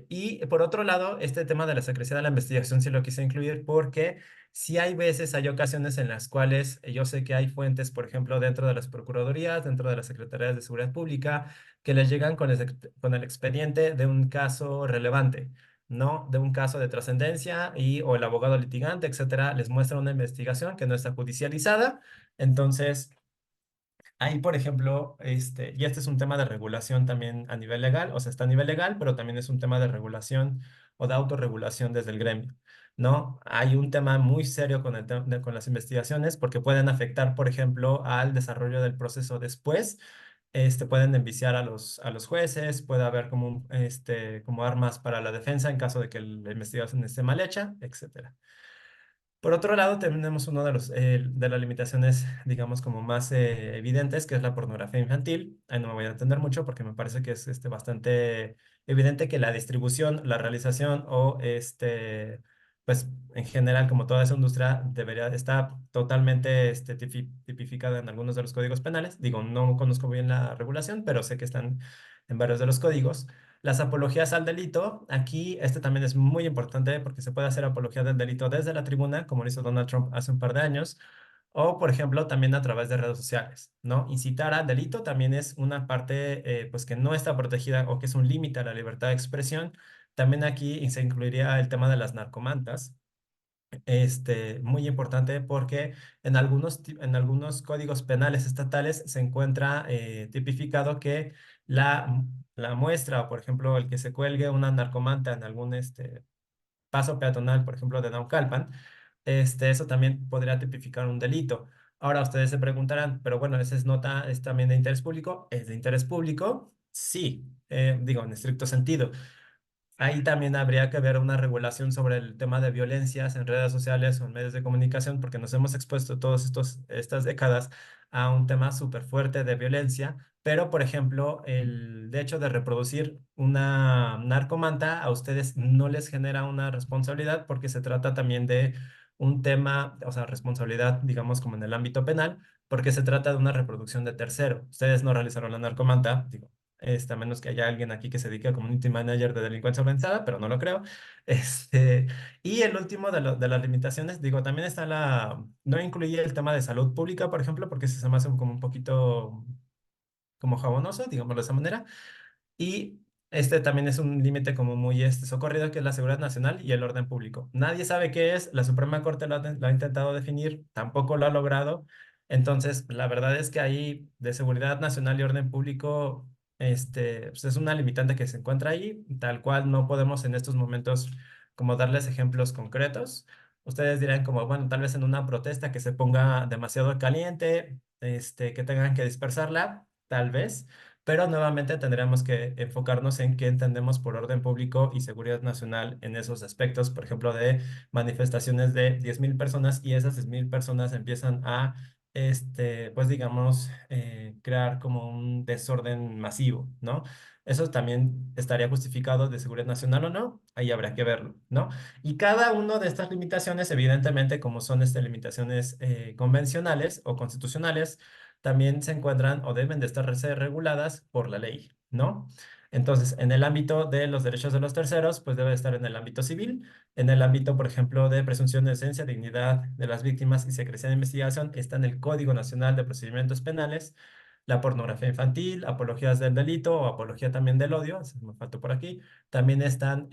Y por otro lado, este tema de la secrecía de la investigación sí lo quise incluir porque sí hay veces, hay ocasiones en las cuales yo sé que hay fuentes, por ejemplo, dentro de las procuradurías, dentro de las secretarías de seguridad pública, que les llegan con el expediente de un caso relevante, ¿no? De un caso de trascendencia y o el abogado litigante, etcétera, les muestra una investigación que no está judicializada. Entonces, ahí, por ejemplo, y este es un tema de regulación también a nivel legal, o sea, está a nivel legal, pero también es un tema de regulación o de autorregulación desde el gremio, ¿no? Hay un tema muy serio con las investigaciones porque pueden afectar, por ejemplo, al desarrollo del proceso después. Pueden enviciar a los jueces, puede haber como armas para la defensa en caso de que la investigación esté mal hecha, etcétera. Por otro lado, tenemos uno de las limitaciones, digamos, como más evidentes, que es la pornografía infantil. Ahí no me voy a entender mucho porque me parece que es bastante evidente que la distribución, la realización o pues en general, como toda esa industria, debería estar totalmente tipificada en algunos de los códigos penales. Digo, no conozco bien la regulación, pero sé que están en varios de los códigos. Las apologías al delito, aquí también es muy importante porque se puede hacer apología del delito desde la tribuna, como lo hizo Donald Trump hace un par de años, o por ejemplo también a través de redes sociales, ¿no? Incitar al delito también es una parte pues que no está protegida o que es un límite a la libertad de expresión. También aquí se incluiría el tema de las narcomantas, Muy importante porque en algunos códigos penales estatales se encuentra tipificado que la muestra, o por ejemplo, el que se cuelgue una narcomanta en algún paso peatonal, por ejemplo, de Naucalpan, eso también podría tipificar un delito. Ahora ustedes se preguntarán, pero bueno, ¿esa es nota, es también de interés público? ¿Es de interés público? Sí, digo, en estricto sentido. Ahí también habría que ver una regulación sobre el tema de violencias en redes sociales o en medios de comunicación, porque nos hemos expuesto todas estas décadas a un tema súper fuerte de violencia. Pero, por ejemplo, el hecho de reproducir una narcomanta a ustedes no les genera una responsabilidad porque se trata también de un tema, o sea, responsabilidad, digamos, como en el ámbito penal, porque se trata de una reproducción de tercero. Ustedes no realizaron la narcomanta, digo, a menos que haya alguien aquí que se dedique a community manager de delincuencia organizada, pero no lo creo. Este, y el último de las limitaciones, digo, también está no incluye el tema de salud pública, por ejemplo, porque se me hace como un poquito como jabonoso, digámoslo de esa manera. Y este también es un límite como muy socorrido, que es la seguridad nacional y el orden público. Nadie sabe qué es, la Suprema Corte lo ha intentado definir, tampoco lo ha logrado. Entonces, la verdad es que ahí de seguridad nacional y orden público, pues es una limitante que se encuentra ahí, tal cual no podemos en estos momentos como darles ejemplos concretos. Ustedes dirán como, bueno, tal vez en una protesta que se ponga demasiado caliente, que tengan que dispersarla, tal vez, pero nuevamente tendríamos que enfocarnos en qué entendemos por orden público y seguridad nacional en esos aspectos, por ejemplo, de manifestaciones de 10.000 personas y esas 10.000 personas empiezan a, pues digamos, crear como un desorden masivo, ¿no? Eso también estaría justificado de seguridad nacional o no, ahí habrá que verlo, ¿no? Y cada una de estas limitaciones, evidentemente, como son limitaciones convencionales o constitucionales, también se encuentran o deben de estar ser reguladas por la ley, ¿no? Entonces, en el ámbito de los derechos de los terceros, pues debe estar en el ámbito civil. En el ámbito, por ejemplo, de presunción de inocencia, dignidad de las víctimas y secrecía de investigación, está en el Código Nacional de Procedimientos Penales. La pornografía infantil, apologías del delito o apología también del odio, eso me faltó por aquí, también están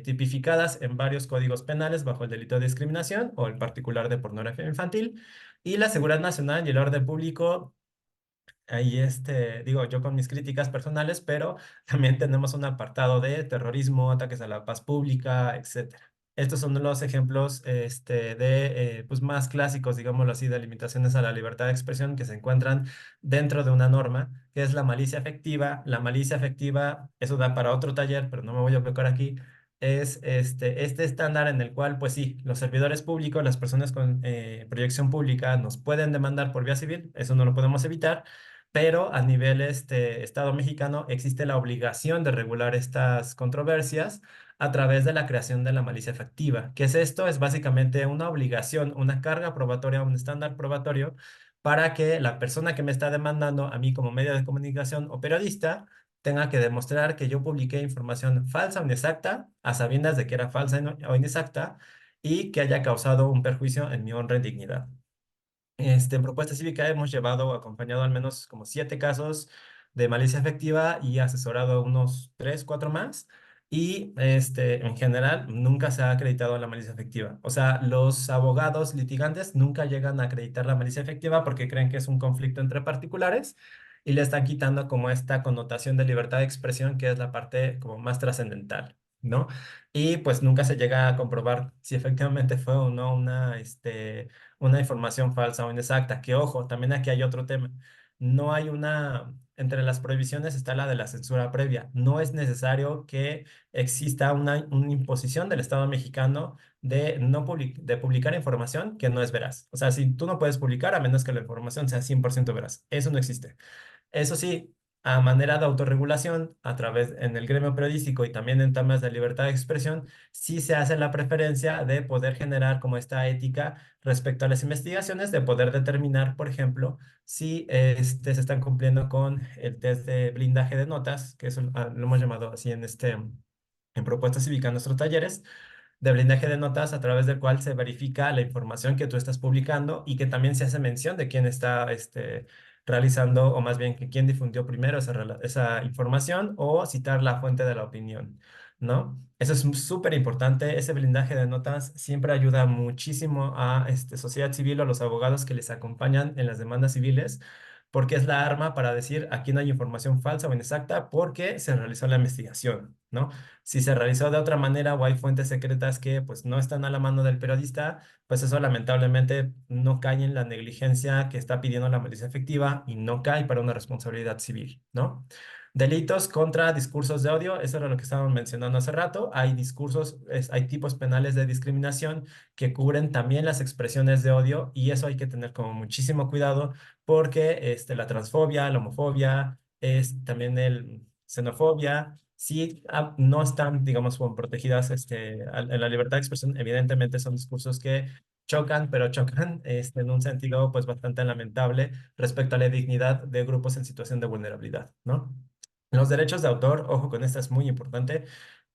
tipificadas en varios códigos penales bajo el delito de discriminación o el particular de pornografía infantil. Y la seguridad nacional y el orden público, ahí digo yo con mis críticas personales, pero también tenemos un apartado de terrorismo, ataques a la paz pública, etcétera. Estos son los ejemplos pues más clásicos, digámoslo así, de limitaciones a la libertad de expresión que se encuentran dentro de una norma, que es la malicia afectiva. La malicia afectiva, eso da para otro taller, pero no me voy a enfocar aquí, es este estándar en el cual, pues sí, los servidores públicos, las personas con proyección pública nos pueden demandar por vía civil, eso no lo podemos evitar, pero a nivel Estado mexicano existe la obligación de regular estas controversias a través de la creación de la malicia efectiva. ¿Qué es esto? Es básicamente una obligación, una carga probatoria, un estándar probatorio para que la persona que me está demandando a mí como medio de comunicación o periodista tenga que demostrar que yo publiqué información falsa o inexacta, a sabiendas de que era falsa o inexacta, y que haya causado un perjuicio en mi honra y dignidad. En Propuesta Cívica hemos llevado, acompañado al menos como 7 casos de malicia efectiva y asesorado unos 3, 4 más. Y en general nunca se ha acreditado la malicia efectiva. O sea, los abogados litigantes nunca llegan a acreditar la malicia efectiva porque creen que es un conflicto entre particulares y le están quitando como esta connotación de libertad de expresión, que es la parte como más trascendental, ¿no? Y pues nunca se llega a comprobar si efectivamente fue o no una información falsa o inexacta. Que ojo, también aquí hay otro tema. No hay entre las prohibiciones está la de la censura previa. No es necesario que exista una imposición del Estado mexicano de, no de publicar información que no es veraz. O sea, si tú no puedes publicar a menos que la información sea 100% veraz. Eso no existe. Eso sí, a manera de autorregulación, a través en el gremio periodístico y también en temas de libertad de expresión, sí se hace la preferencia de poder generar como esta ética respecto a las investigaciones, de poder determinar, por ejemplo, si se están cumpliendo con el test de blindaje de notas, que eso lo hemos llamado así en Propuesta Cívica en nuestros talleres, de blindaje de notas a través del cual se verifica la información que tú estás publicando y que también se hace mención de quién está realizando, o más bien que quién difundió primero esa información, o citar la fuente de la opinión, ¿no? Eso es súper importante. Ese blindaje de notas siempre ayuda muchísimo a sociedad civil o a los abogados que les acompañan en las demandas civiles, porque es la arma para decir aquí no hay información falsa o inexacta porque se realizó la investigación, ¿no? Si se realizó de otra manera o hay fuentes secretas que pues no están a la mano del periodista, pues eso lamentablemente no cae en la negligencia que está pidiendo la malicia efectiva y no cae para una responsabilidad civil, ¿no? Delitos contra discursos de odio, eso era lo que estábamos mencionando hace rato. Hay discursos, hay tipos penales de discriminación que cubren también las expresiones de odio y eso hay que tener como muchísimo cuidado porque la transfobia, la homofobia, también el xenofobia, sí no están, digamos, como protegidas en la libertad de expresión. Evidentemente son discursos que chocan, pero chocan en un sentido pues bastante lamentable respecto a la dignidad de grupos en situación de vulnerabilidad, ¿no? Los derechos de autor, ojo con esta, es muy importante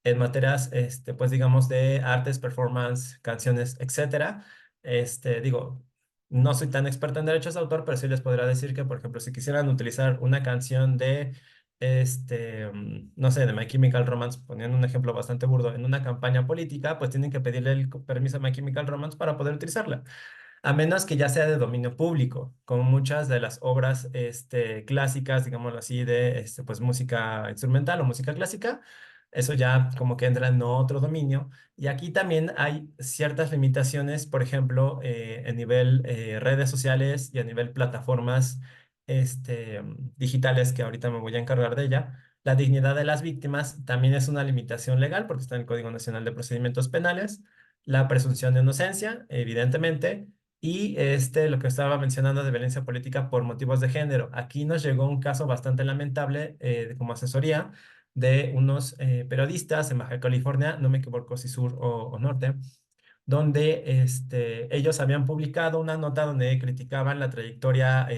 en materias, pues digamos, de artes, performance, canciones, etcétera. Digo, no soy tan experto en derechos de autor, pero sí les podría decir que, por ejemplo, si quisieran utilizar una canción de, no sé, de My Chemical Romance, poniendo un ejemplo bastante burdo, en una campaña política, pues tienen que pedirle el permiso a My Chemical Romance para poder utilizarla. A menos que ya sea de dominio público, como muchas de las obras clásicas, digámoslo así, de pues, música instrumental o música clásica, eso ya como que entra en otro dominio. Y aquí también hay ciertas limitaciones, por ejemplo, a nivel redes sociales y a nivel plataformas digitales, que ahorita me voy a encargar de ella. La dignidad de las víctimas también es una limitación legal porque está en el Código Nacional de Procedimientos Penales. La presunción de inocencia, evidentemente, y lo que estaba mencionando de violencia política por motivos de género. Aquí nos llegó un caso bastante lamentable como asesoría de unos periodistas en Baja California, no me equivoco si sur o norte, donde ellos habían publicado una nota donde criticaban la trayectoria,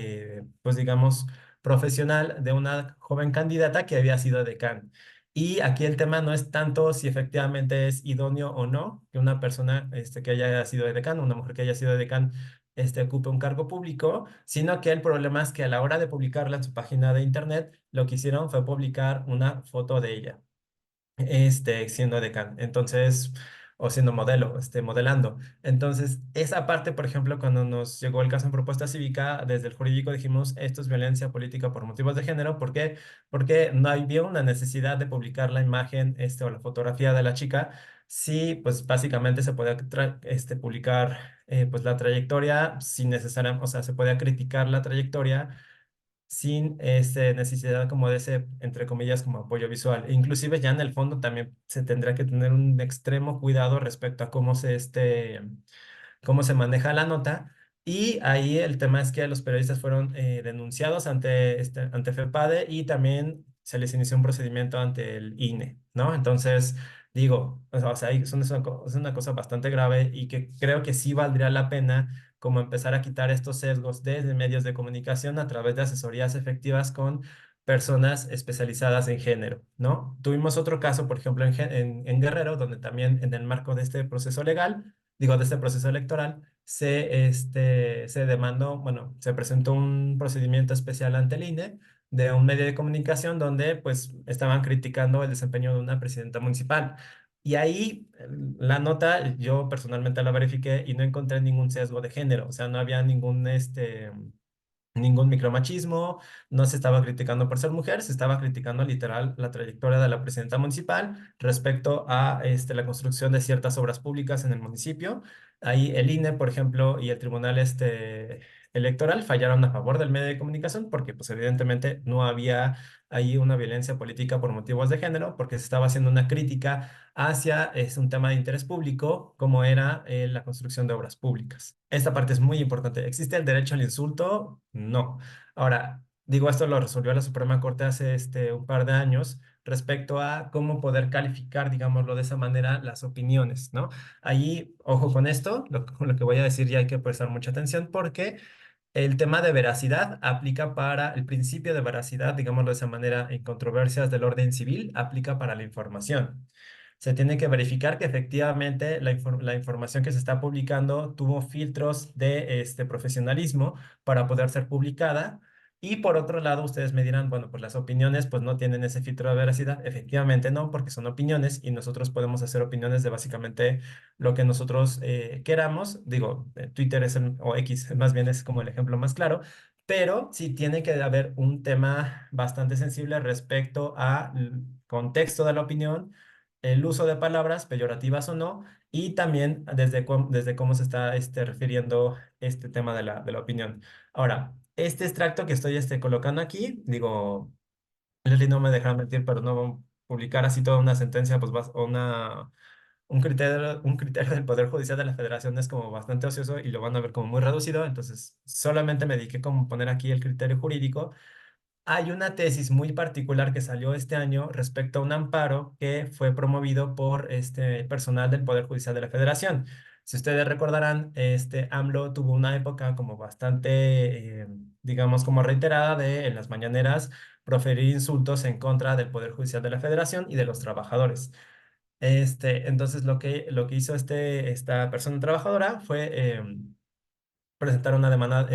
pues digamos, profesional de una joven candidata que había sido decán. Y aquí el tema no es tanto si efectivamente es idóneo o no que una persona que haya sido decán, una mujer que haya sido decán, ocupe un cargo público, sino que el problema es que a la hora de publicarla en su página de internet, lo que hicieron fue publicar una foto de ella siendo decán, entonces, o siendo modelo, modelando. Entonces, esa parte, por ejemplo, cuando nos llegó el caso en propuesta cívica, desde el jurídico dijimos, esto es violencia política por motivos de género. ¿Por qué? Porque no había una necesidad de publicar la imagen, o la fotografía de la chica. Sí, pues básicamente se puede publicar pues la trayectoria sin necesariamente, o sea, se puede criticar la trayectoria sin necesidad como de ese, entre comillas, como apoyo visual. Inclusive ya en el fondo también se tendrá que tener un extremo cuidado respecto a cómo se maneja la nota. Y ahí el tema es que los periodistas fueron denunciados ante FEPADE y también se les inició un procedimiento ante el INE, ¿no? Entonces, digo, o sea, es una cosa bastante grave y que creo que sí valdría la pena como empezar a quitar estos sesgos desde medios de comunicación a través de asesorías efectivas con personas especializadas en género, ¿no? Tuvimos otro caso, por ejemplo, en Guerrero, donde también en el marco de este proceso legal, digo, de este proceso electoral, se demandó, bueno, se presentó un procedimiento especial ante el INE de un medio de comunicación donde pues estaban criticando el desempeño de una presidenta municipal. Y ahí la nota yo personalmente la verifiqué y no encontré ningún sesgo de género, o sea, no había ningún micromachismo, no se estaba criticando por ser mujer, se estaba criticando literal la trayectoria de la presidenta municipal respecto a la construcción de ciertas obras públicas en el municipio. Ahí el INE, por ejemplo, y el Tribunal Electoral fallaron a favor del medio de comunicación porque pues evidentemente no había ahí una violencia política por motivos de género, porque se estaba haciendo una crítica hacia un tema de interés público, como era la construcción de obras públicas. Esta parte es muy importante. ¿Existe el derecho al insulto? No. Ahora, digo, esto lo resolvió la Suprema Corte hace un par de años respecto a cómo poder calificar, digámoslo de esa manera, las opiniones, ¿no? Allí, ojo con esto, con lo que voy a decir ya hay que prestar mucha atención porque el tema de veracidad aplica para el principio de veracidad, digámoslo de esa manera, en controversias del orden civil, aplica para la información. Se tiene que verificar que efectivamente la información que se está publicando tuvo filtros de profesionalismo para poder ser publicada Y por otro lado, ustedes me dirán, bueno, pues las opiniones pues no tienen ese filtro de veracidad. Efectivamente no, porque son opiniones y nosotros podemos hacer opiniones de básicamente lo que nosotros queramos. Digo, Twitter es o X más bien es como el ejemplo más claro, pero sí tiene que haber un tema bastante sensible respecto al contexto de la opinión, el uso de palabras, peyorativas o no, y también desde cómo se está refiriendo este tema de la opinión. Ahora, este extracto que estoy colocando aquí, digo, Leslie no me dejará mentir, pero no publicar así toda una sentencia, pues o un criterio del Poder Judicial de la Federación es como bastante ocioso y lo van a ver como muy reducido, entonces solamente me dediqué como poner aquí el criterio jurídico. Hay una tesis muy particular que salió este año respecto a un amparo que fue promovido por este personal del Poder Judicial de la Federación. Si ustedes recordarán, AMLO tuvo una época como bastante, digamos, como reiterada de en las mañaneras proferir insultos en contra del Poder Judicial de la Federación y de los trabajadores. Entonces, lo que hizo esta persona trabajadora fue presentaron una demanda,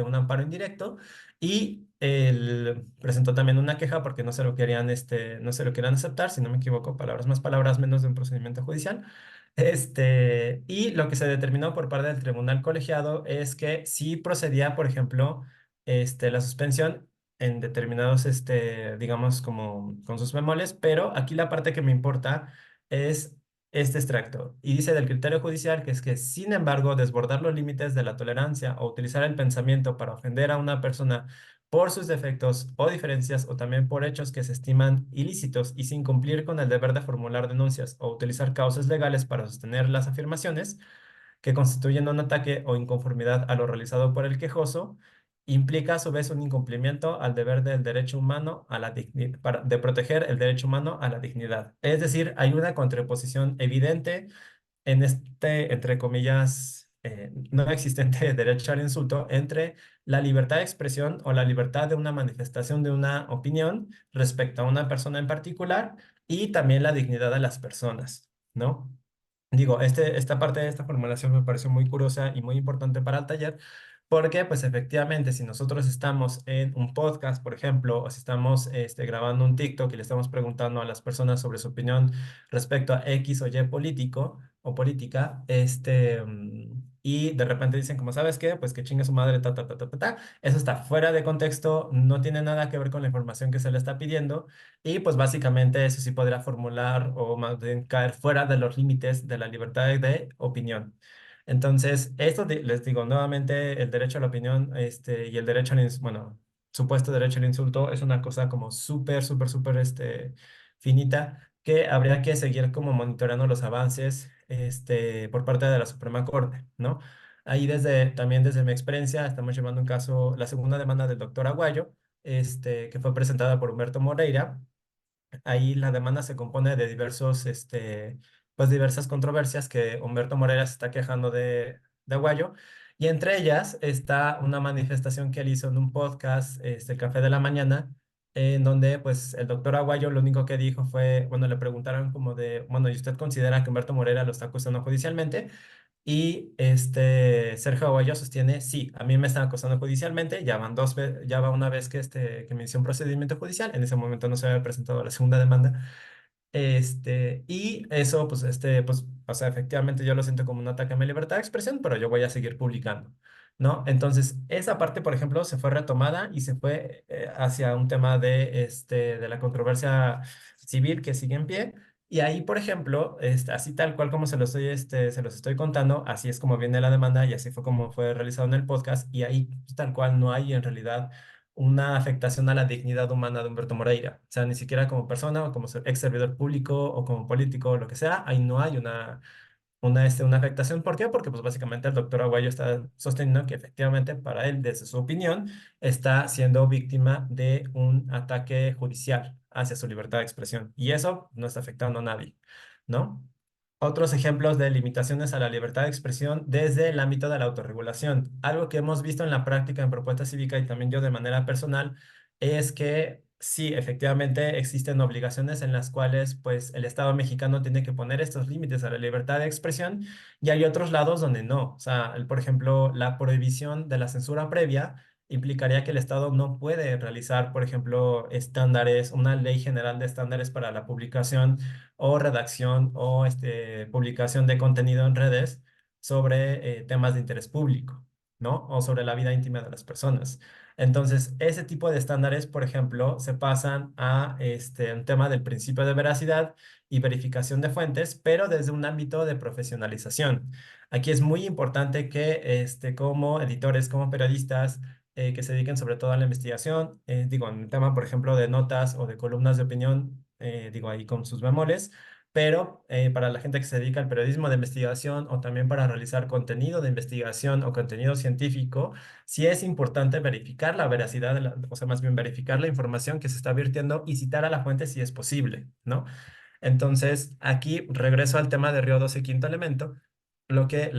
un amparo indirecto y él presentó también una queja porque no se lo querían aceptar, si no me equivoco, palabras más, palabras menos de un procedimiento judicial. Y lo que se determinó por parte del tribunal colegiado es que sí procedía, por ejemplo, la suspensión en determinados, digamos, como con sus bemoles, pero aquí la parte que me importa es este extracto y dice del criterio judicial que es que, sin embargo, desbordar los límites de la tolerancia o utilizar el pensamiento para ofender a una persona por sus defectos o diferencias o también por hechos que se estiman ilícitos y sin cumplir con el deber de formular denuncias o utilizar causas legales para sostener las afirmaciones que constituyen un ataque o inconformidad a lo realizado por el quejoso, implica a su vez un incumplimiento al deber del derecho humano a la de proteger el derecho humano a la dignidad. Es decir, hay una contraposición evidente en entre comillas, no existente derecho al insulto entre la libertad de expresión o la libertad de una manifestación de una opinión respecto a una persona en particular y también la dignidad de las personas, ¿no? Digo, esta parte de esta formulación me pareció muy curiosa y muy importante para el taller, porque pues efectivamente si nosotros estamos en un podcast, por ejemplo, o si estamos grabando un TikTok y le estamos preguntando a las personas sobre su opinión respecto a X o Y político o política, y de repente dicen como, ¿sabes qué? Pues que chingue su madre, ta, ta, ta, ta, ta, ta. Eso está fuera de contexto, no tiene nada que ver con la información que se le está pidiendo y pues básicamente eso sí podría formular o más bien caer fuera de los límites de la libertad de opinión. Entonces, les digo nuevamente, el derecho a la opinión y el derecho bueno, supuesto derecho al insulto es una cosa como súper, súper, súper finita que habría que seguir como monitoreando los avances por parte de la Suprema Corte, ¿no? Ahí también desde mi experiencia estamos llevando un caso, la segunda demanda del doctor Aguayo, que fue presentada por Humberto Moreira. Ahí la demanda se compone de pues diversas controversias que Humberto Moreira se está quejando de Aguayo. Y entre ellas está una manifestación que él hizo en un podcast, el Café de la Mañana, en donde pues el doctor Aguayo lo único que dijo fue, bueno, le preguntaron como de, bueno, ¿y usted considera que Humberto Moreira lo está acusando judicialmente? Y Sergio Aguayo sostiene, sí, a mí me están acusando judicialmente, ya va una vez que me inició un procedimiento judicial, en ese momento no se había presentado la segunda demanda, y eso, pues, o sea, efectivamente yo lo siento como un ataque a mi libertad de expresión, pero yo voy a seguir publicando, ¿no? Entonces, esa parte, por ejemplo, se fue retomada y se fue hacia un tema de la controversia civil que sigue en pie. Y ahí, por ejemplo, así tal cual como se los estoy contando, así es como viene la demanda y así fue como fue realizado en el podcast. Y ahí, pues, tal cual, no hay en realidad una afectación a la dignidad humana de Humberto Moreira. O sea, ni siquiera como persona o como ex servidor público o como político o lo que sea, ahí no hay una afectación. ¿Por qué? Porque pues básicamente el doctor Aguayo está sosteniendo que efectivamente para él, desde su opinión, está siendo víctima de un ataque judicial hacia su libertad de expresión. Y eso no está afectando a nadie, ¿no? Otros ejemplos de limitaciones a la libertad de expresión desde el ámbito de la autorregulación. Algo que hemos visto en la práctica en propuesta cívica y también yo de manera personal es que sí, efectivamente existen obligaciones en las cuales pues el Estado mexicano tiene que poner estos límites a la libertad de expresión y hay otros lados donde no. O sea, por ejemplo, la prohibición de la censura previa implicaría que el Estado no puede realizar, por ejemplo, estándares, una ley general de estándares para la publicación o redacción o publicación de contenido en redes sobre temas de interés público, ¿no? O sobre la vida íntima de las personas. Entonces, ese tipo de estándares, por ejemplo, se pasan a un tema del principio de veracidad y verificación de fuentes, pero desde un ámbito de profesionalización. Aquí es muy importante que como editores, como periodistas, que se dediquen sobre todo a la investigación, digo, en el tema, por ejemplo, de notas o de columnas de opinión, digo, ahí con sus bemoles, pero para la gente que se dedica al periodismo de investigación o también para realizar contenido de investigación o contenido científico, sí es importante verificar la veracidad, o sea, más bien verificar la información que se está virtiendo y citar a la fuente si es posible, ¿no? Entonces, aquí regreso al tema de Río 12 quinto elemento, lo que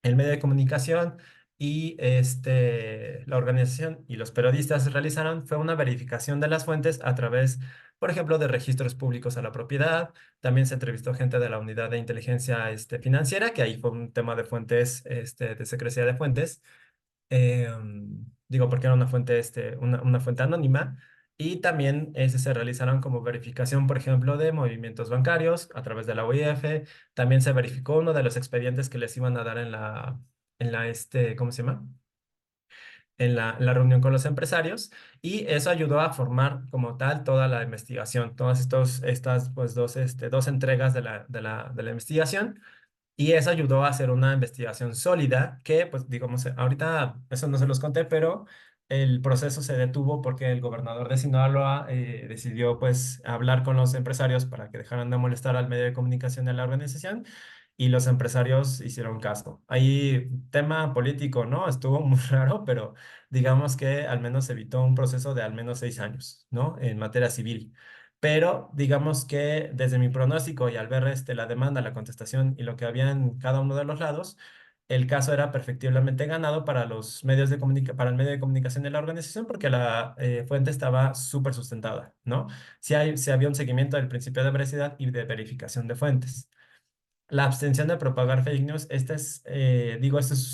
el medio de comunicación y la organización y los periodistas realizaron fue una verificación de las fuentes a través, por ejemplo, de registros públicos a la propiedad. También se entrevistó gente de la unidad de inteligencia financiera, que ahí fue un tema de fuentes, de secrecía de fuentes. Digo, porque era una fuente, una fuente anónima. Y también se realizaron como verificación, por ejemplo, de movimientos bancarios a través de la OIF. También se verificó uno de los expedientes que les iban a dar ¿cómo se llama? En la reunión con los empresarios. Y eso ayudó a formar como tal toda la investigación, todas estas pues dos entregas de la investigación. Y eso ayudó a hacer una investigación sólida que, pues, digamos, ahorita eso no se los conté, pero el proceso se detuvo porque el gobernador de Sinaloa decidió, pues, hablar con los empresarios para que dejaran de molestar al medio de comunicación de la organización y los empresarios hicieron caso. Ahí, tema político, ¿no? Estuvo muy raro, pero digamos que al menos evitó un proceso de al menos 6 años, ¿no? En materia civil. Pero digamos que desde mi pronóstico y al ver la demanda, la contestación y lo que había en cada uno de los lados, el caso era perfectiblemente ganado para los medios para el medio de comunicación de la organización porque la fuente estaba súper sustentada, ¿no? Si había un seguimiento del principio de veracidad y de verificación de fuentes. La abstención de propagar fake news, esto es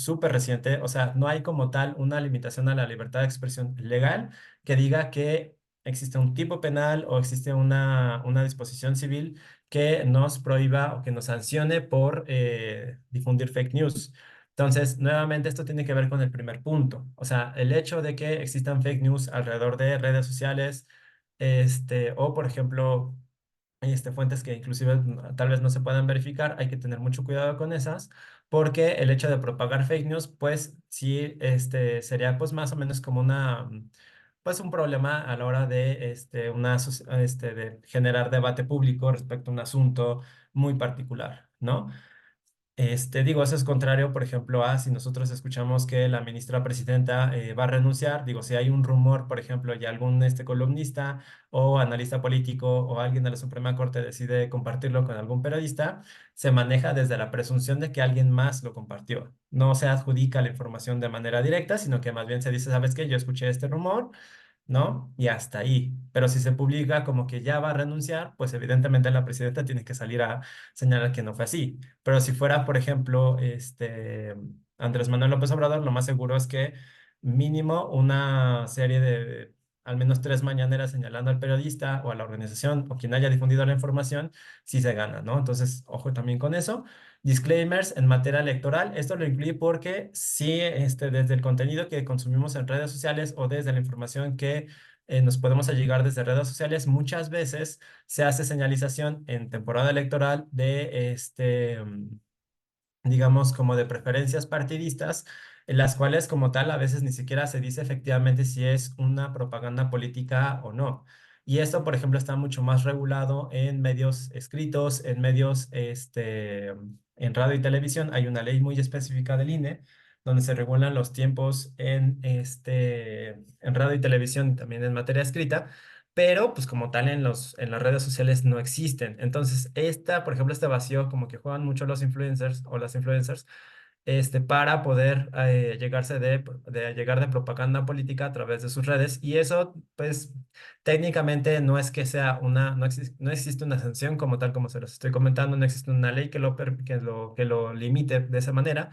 súper reciente, o sea, no hay como tal una limitación a la libertad de expresión legal que diga que existe un tipo penal o existe una disposición civil que nos prohíba o que nos sancione por difundir fake news. Entonces, nuevamente, esto tiene que ver con el primer punto, o sea, el hecho de que existan fake news alrededor de redes sociales, o por ejemplo hay fuentes que inclusive tal vez no se puedan verificar, hay que tener mucho cuidado con esas, porque el hecho de propagar fake news, pues sí, sería pues más o menos como pues un problema a la hora de, de generar debate público respecto a un asunto muy particular, ¿no? Digo, eso es contrario, por ejemplo, a si nosotros escuchamos que la ministra presidenta va a renunciar, digo, si hay un rumor, por ejemplo, y algún columnista o analista político o alguien de la Suprema Corte decide compartirlo con algún periodista, se maneja desde la presunción de que alguien más lo compartió. No se adjudica la información de manera directa, sino que más bien se dice, ¿sabes qué? Yo escuché este rumor, ¿no? Y hasta ahí. Pero si se publica como que ya va a renunciar, pues evidentemente la presidenta tiene que salir a señalar que no fue así. Pero si fuera, por ejemplo, Andrés Manuel López Obrador, lo más seguro es que mínimo una serie de al menos 3 mañaneras señalando al periodista o a la organización o quien haya difundido la información, sí se gana, ¿no? Entonces, ojo también con eso. Disclaimers en materia electoral. Esto lo incluye porque sí, desde el contenido que consumimos en redes sociales o desde la información que nos podemos allegar desde redes sociales, muchas veces se hace señalización en temporada electoral de digamos, como de preferencias partidistas, en las cuales como tal a veces ni siquiera se dice efectivamente si es una propaganda política o no. Y esto, por ejemplo, está mucho más regulado en medios escritos, en medios, en radio y televisión. Hay una ley muy específica del INE donde se regulan los tiempos en radio y televisión y también en materia escrita, pero pues como tal en las redes sociales no existen. Entonces, por ejemplo, este vacío como que juegan mucho los influencers o las influencers, para poder llegar de propaganda política a través de sus redes. Y eso, pues, técnicamente no es que sea no existe una sanción como tal como se los estoy comentando, no existe una ley que lo limite de esa manera.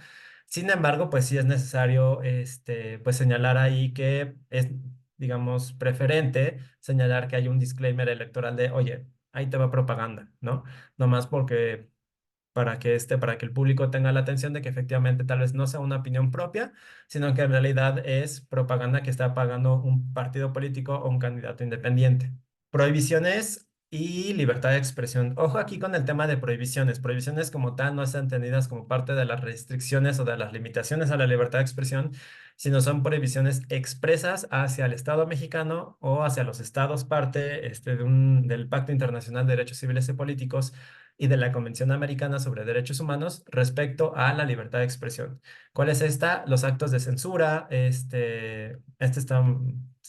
Sin embargo, pues sí es necesario pues señalar ahí que es, digamos, preferente señalar que hay un disclaimer electoral de, oye, ahí te va propaganda, ¿no? No más porque para que el público tenga la atención de que efectivamente tal vez no sea una opinión propia, sino que en realidad es propaganda que está pagando un partido político o un candidato independiente. Prohibiciones y libertad de expresión. Ojo aquí con el tema de prohibiciones. Prohibiciones como tal no sean entendidas como parte de las restricciones o de las limitaciones a la libertad de expresión, sino son prohibiciones expresas hacia el Estado mexicano o hacia los estados parte del Pacto Internacional de Derechos Civiles y Políticos y de la Convención Americana sobre Derechos Humanos respecto a la libertad de expresión. ¿Cuál es esta? Los actos de censura, es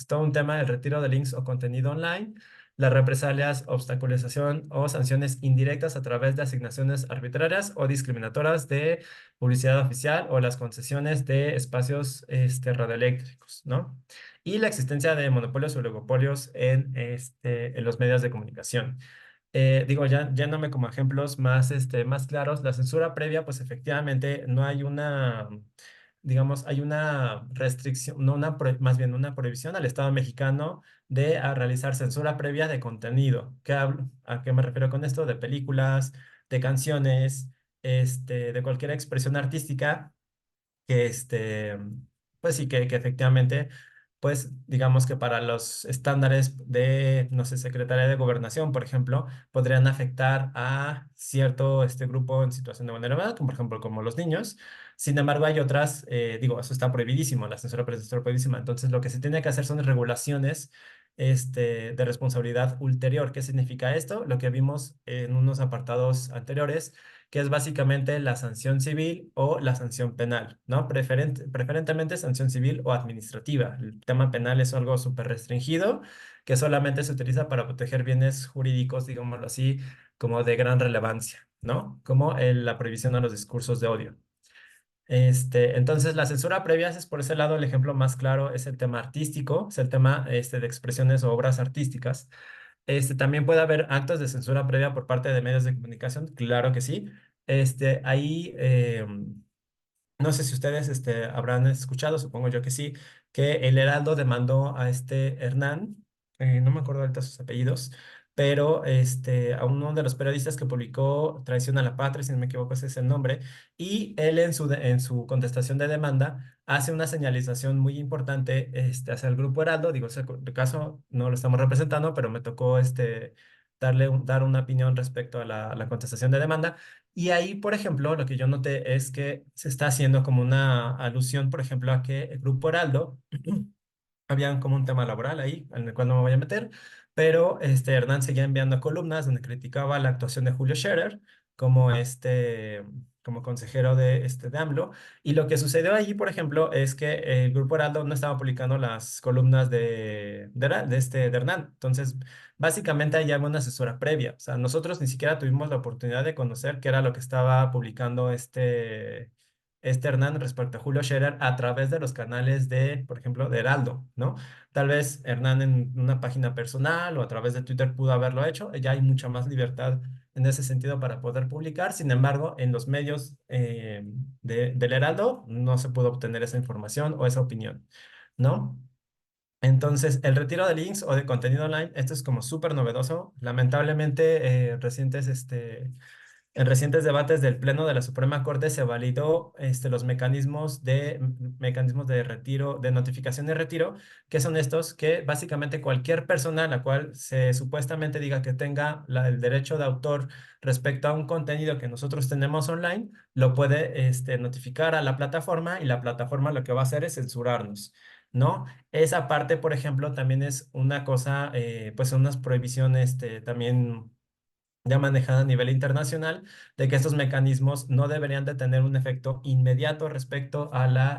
todo un tema del retiro de links o contenido online, las represalias, obstaculización o sanciones indirectas a través de asignaciones arbitrarias o discriminatorias de publicidad oficial o las concesiones de espacios radioeléctricos, ¿no? Y la existencia de monopolios o oligopolios en los medios de comunicación. Digo, ya yéndome como ejemplos más claros, la censura previa, pues efectivamente no hay una, digamos, hay una restricción, no una, más bien una prohibición al Estado mexicano de realizar censura previa de contenido. ¿A qué me refiero con esto? De películas, de canciones, de cualquier expresión artística que pues sí, que efectivamente, pues digamos que para los estándares de, no sé, Secretaría de Gobernación, por ejemplo, podrían afectar a cierto grupo en situación de vulnerabilidad, como por ejemplo como los niños. Sin embargo, hay otras, digo, eso está prohibidísimo, la censura previa está prohibidísima. Entonces, lo que se tiene que hacer son regulaciones de responsabilidad ulterior. ¿Qué significa esto? Lo que vimos en unos apartados anteriores que es básicamente la sanción civil o la sanción penal, ¿no? Preferentemente sanción civil o administrativa. El tema penal es algo súper restringido que solamente se utiliza para proteger bienes jurídicos, digámoslo así, como de gran relevancia, ¿no? Como la prohibición a los discursos de odio. Entonces, la censura previa es por ese lado el ejemplo más claro, es el tema artístico, es el tema de expresiones o obras artísticas. También puede haber actos de censura previa por parte de medios de comunicación, claro que sí. Ahí, no sé si ustedes habrán escuchado, supongo yo que sí, que el Heraldo demandó a este Hernán, no me acuerdo ahorita sus apellidos, pero a uno de los periodistas que publicó Traición a la Patria, si no me equivoco ese es el nombre, y él en su contestación de demanda hace una señalización muy importante hacia el Grupo Heraldo, digo, ese caso no lo estamos representando, pero me tocó dar una opinión respecto a la contestación de demanda. Y ahí, por ejemplo, lo que yo noté es que se está haciendo como una alusión, por ejemplo, a que el Grupo Heraldo había como un tema laboral ahí, en el cual no me voy a meter, pero Hernán seguía enviando columnas donde criticaba la actuación de Julio Scherer como como consejero de AMLO. Y lo que sucedió allí, por ejemplo, es que el Grupo Heraldo no estaba publicando las columnas de Hernán. Entonces, básicamente ahí había una asesora previa. O sea, nosotros ni siquiera tuvimos la oportunidad de conocer qué era lo que estaba publicando Hernán respecto a Julio Scherer a través de los canales de, por ejemplo, de Heraldo, ¿no? Tal vez Hernán en una página personal o a través de Twitter pudo haberlo hecho, ya hay mucha más libertad en ese sentido para poder publicar, sin embargo, en los medios del Heraldo no se pudo obtener esa información o esa opinión, ¿no? Entonces, el retiro de links o de contenido online, esto es como súper novedoso. Lamentablemente, en recientes debates del Pleno de la Suprema Corte se validó los mecanismos de retiro, de notificación de retiro, que son estos que básicamente cualquier persona a la cual se supuestamente diga que tenga el derecho de autor respecto a un contenido que nosotros tenemos online, lo puede notificar a la plataforma y la plataforma lo que va a hacer es censurarnos, ¿no? Esa parte, por ejemplo, también es una cosa, pues son unas prohibiciones también ya manejada a nivel internacional, de que estos mecanismos no deberían de tener un efecto inmediato respecto a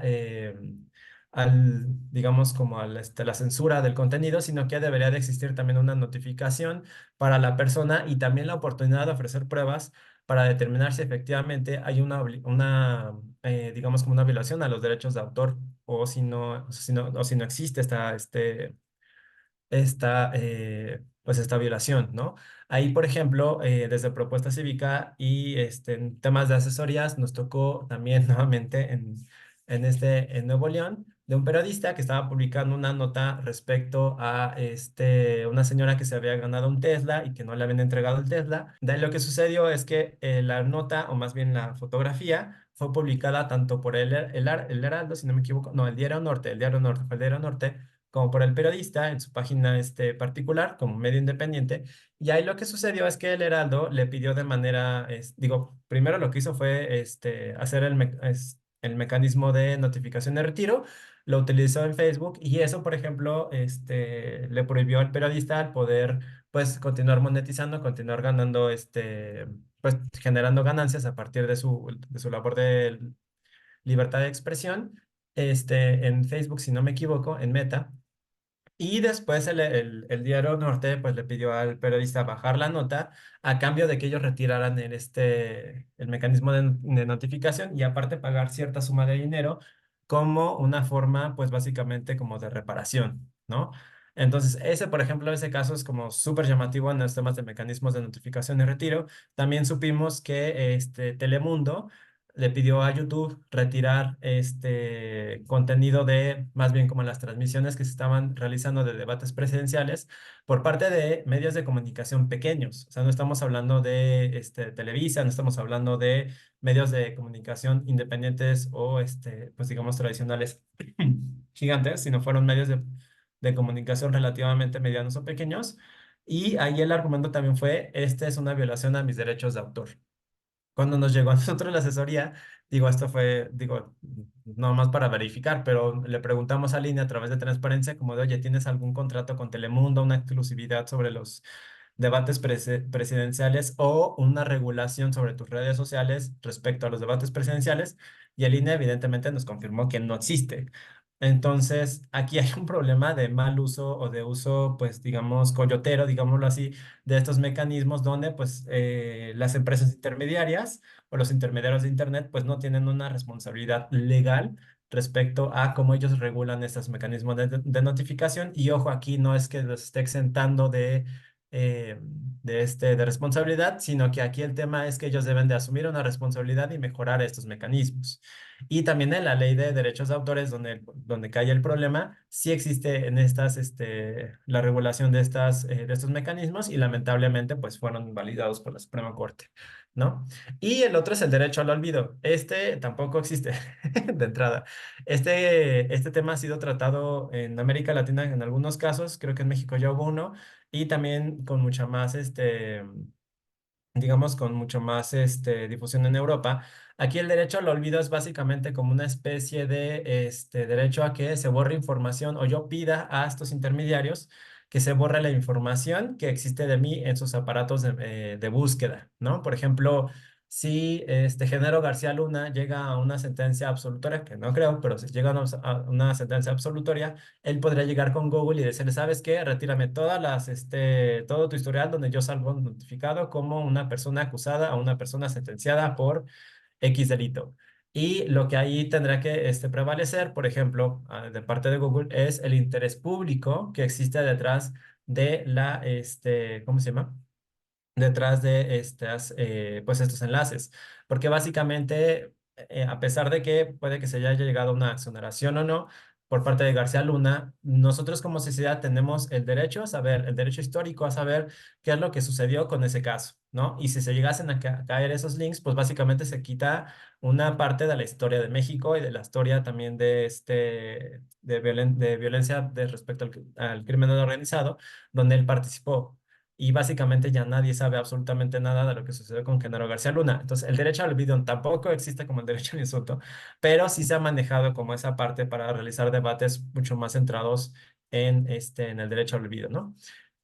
digamos, como a la censura del contenido, sino que debería de existir también una notificación para la persona y también la oportunidad de ofrecer pruebas para determinar si efectivamente hay digamos, como una violación a los derechos de autor o si no existe pues esta violación, ¿no? Ahí, por ejemplo, desde Propuesta Cívica y en temas de asesorías, nos tocó también nuevamente en Nuevo León, de un periodista que estaba publicando una nota respecto a una señora que se había ganado un Tesla y que no le habían entregado el Tesla. De ahí lo que sucedió es que la nota, o más bien la fotografía, fue publicada tanto por el Heraldo, si no me equivoco, no, el Diario Norte, fue el Diario Norte, como por el periodista en su página particular, como medio independiente. Y ahí lo que sucedió es que el Heraldo le pidió de manera, digo, primero lo que hizo fue hacer el mecanismo de notificación de retiro, lo utilizó en Facebook y eso, por ejemplo, le prohibió al periodista el poder, pues, continuar monetizando, continuar ganando, pues, generando ganancias a partir de su labor de libertad de expresión, en Facebook, si no me equivoco, en Meta. Y después el Diario Norte pues le pidió al periodista bajar la nota a cambio de que ellos retiraran el mecanismo de notificación y aparte pagar cierta suma de dinero como una forma pues básicamente como de reparación, ¿no? Entonces ese, por ejemplo, ese caso es como súper llamativo en los temas de mecanismos de notificación y retiro. También supimos que Telemundo le pidió a YouTube retirar este contenido de más bien como las transmisiones que se estaban realizando de debates presidenciales por parte de medios de comunicación pequeños. O sea, no estamos hablando de Televisa, no estamos hablando de medios de comunicación independientes o pues digamos tradicionales gigantes, sino fueron medios de comunicación relativamente medianos o pequeños. Y ahí el argumento también fue, esta es una violación a mis derechos de autor. Cuando nos llegó a nosotros la asesoría, digo, esto fue, digo, no más para verificar, pero le preguntamos a Línea a través de transparencia, como de, oye, ¿tienes algún contrato con Telemundo, una exclusividad sobre los debates presidenciales o una regulación sobre tus redes sociales respecto a los debates presidenciales? Y el INE evidentemente nos confirmó que no existe. Entonces, aquí hay un problema de mal uso o de uso, pues, digamos, coyotero, digámoslo así, de estos mecanismos donde, pues, las empresas intermediarias o los intermediarios de Internet, pues, no tienen una responsabilidad legal respecto a cómo ellos regulan estos mecanismos de notificación. Y ojo, aquí no es que los esté exentando de responsabilidad, sino que aquí el tema es que ellos deben de asumir una responsabilidad y mejorar estos mecanismos. Y también en la ley de derechos de autores, donde cae el problema, sí existe en la regulación de estos mecanismos y lamentablemente pues fueron validados por la Suprema Corte, ¿no? Y el otro es el derecho al olvido. Este tampoco existe de entrada. Este tema ha sido tratado en América Latina en algunos casos, creo que en México ya hubo uno, y también con mucha más, digamos, con mucho más difusión en Europa. Aquí el derecho al olvido es básicamente como una especie de derecho a que se borre información o yo pida a estos intermediarios que se borre la información que existe de mí en sus aparatos de búsqueda, ¿no? Por ejemplo, si Genaro García Luna llega a una sentencia absolutoria, que no creo, pero si llega a una sentencia absolutoria, él podría llegar con Google y decirle, ¿sabes qué? Retírame todo tu historial donde yo salgo notificado como una persona acusada a una persona sentenciada por X delito. Y lo que ahí tendrá que prevalecer, por ejemplo, de parte de Google, es el interés público que existe detrás de ¿cómo se llama? Detrás de pues estos enlaces. Porque básicamente, a pesar de que puede que se haya llegado a una exoneración o no por parte de García Luna, nosotros como sociedad tenemos el derecho a saber, el derecho histórico a saber qué es lo que sucedió con ese caso, ¿no? Y si se llegasen a caer esos links, pues básicamente se quita una parte de la historia de México y de la historia también de violencia respecto al crimen organizado, donde él participó y básicamente ya nadie sabe absolutamente nada de lo que sucedió con Genaro García Luna. Entonces, el derecho al olvido tampoco existe como el derecho al insulto, pero sí se ha manejado como esa parte para realizar debates mucho más centrados en el derecho al olvido, ¿no?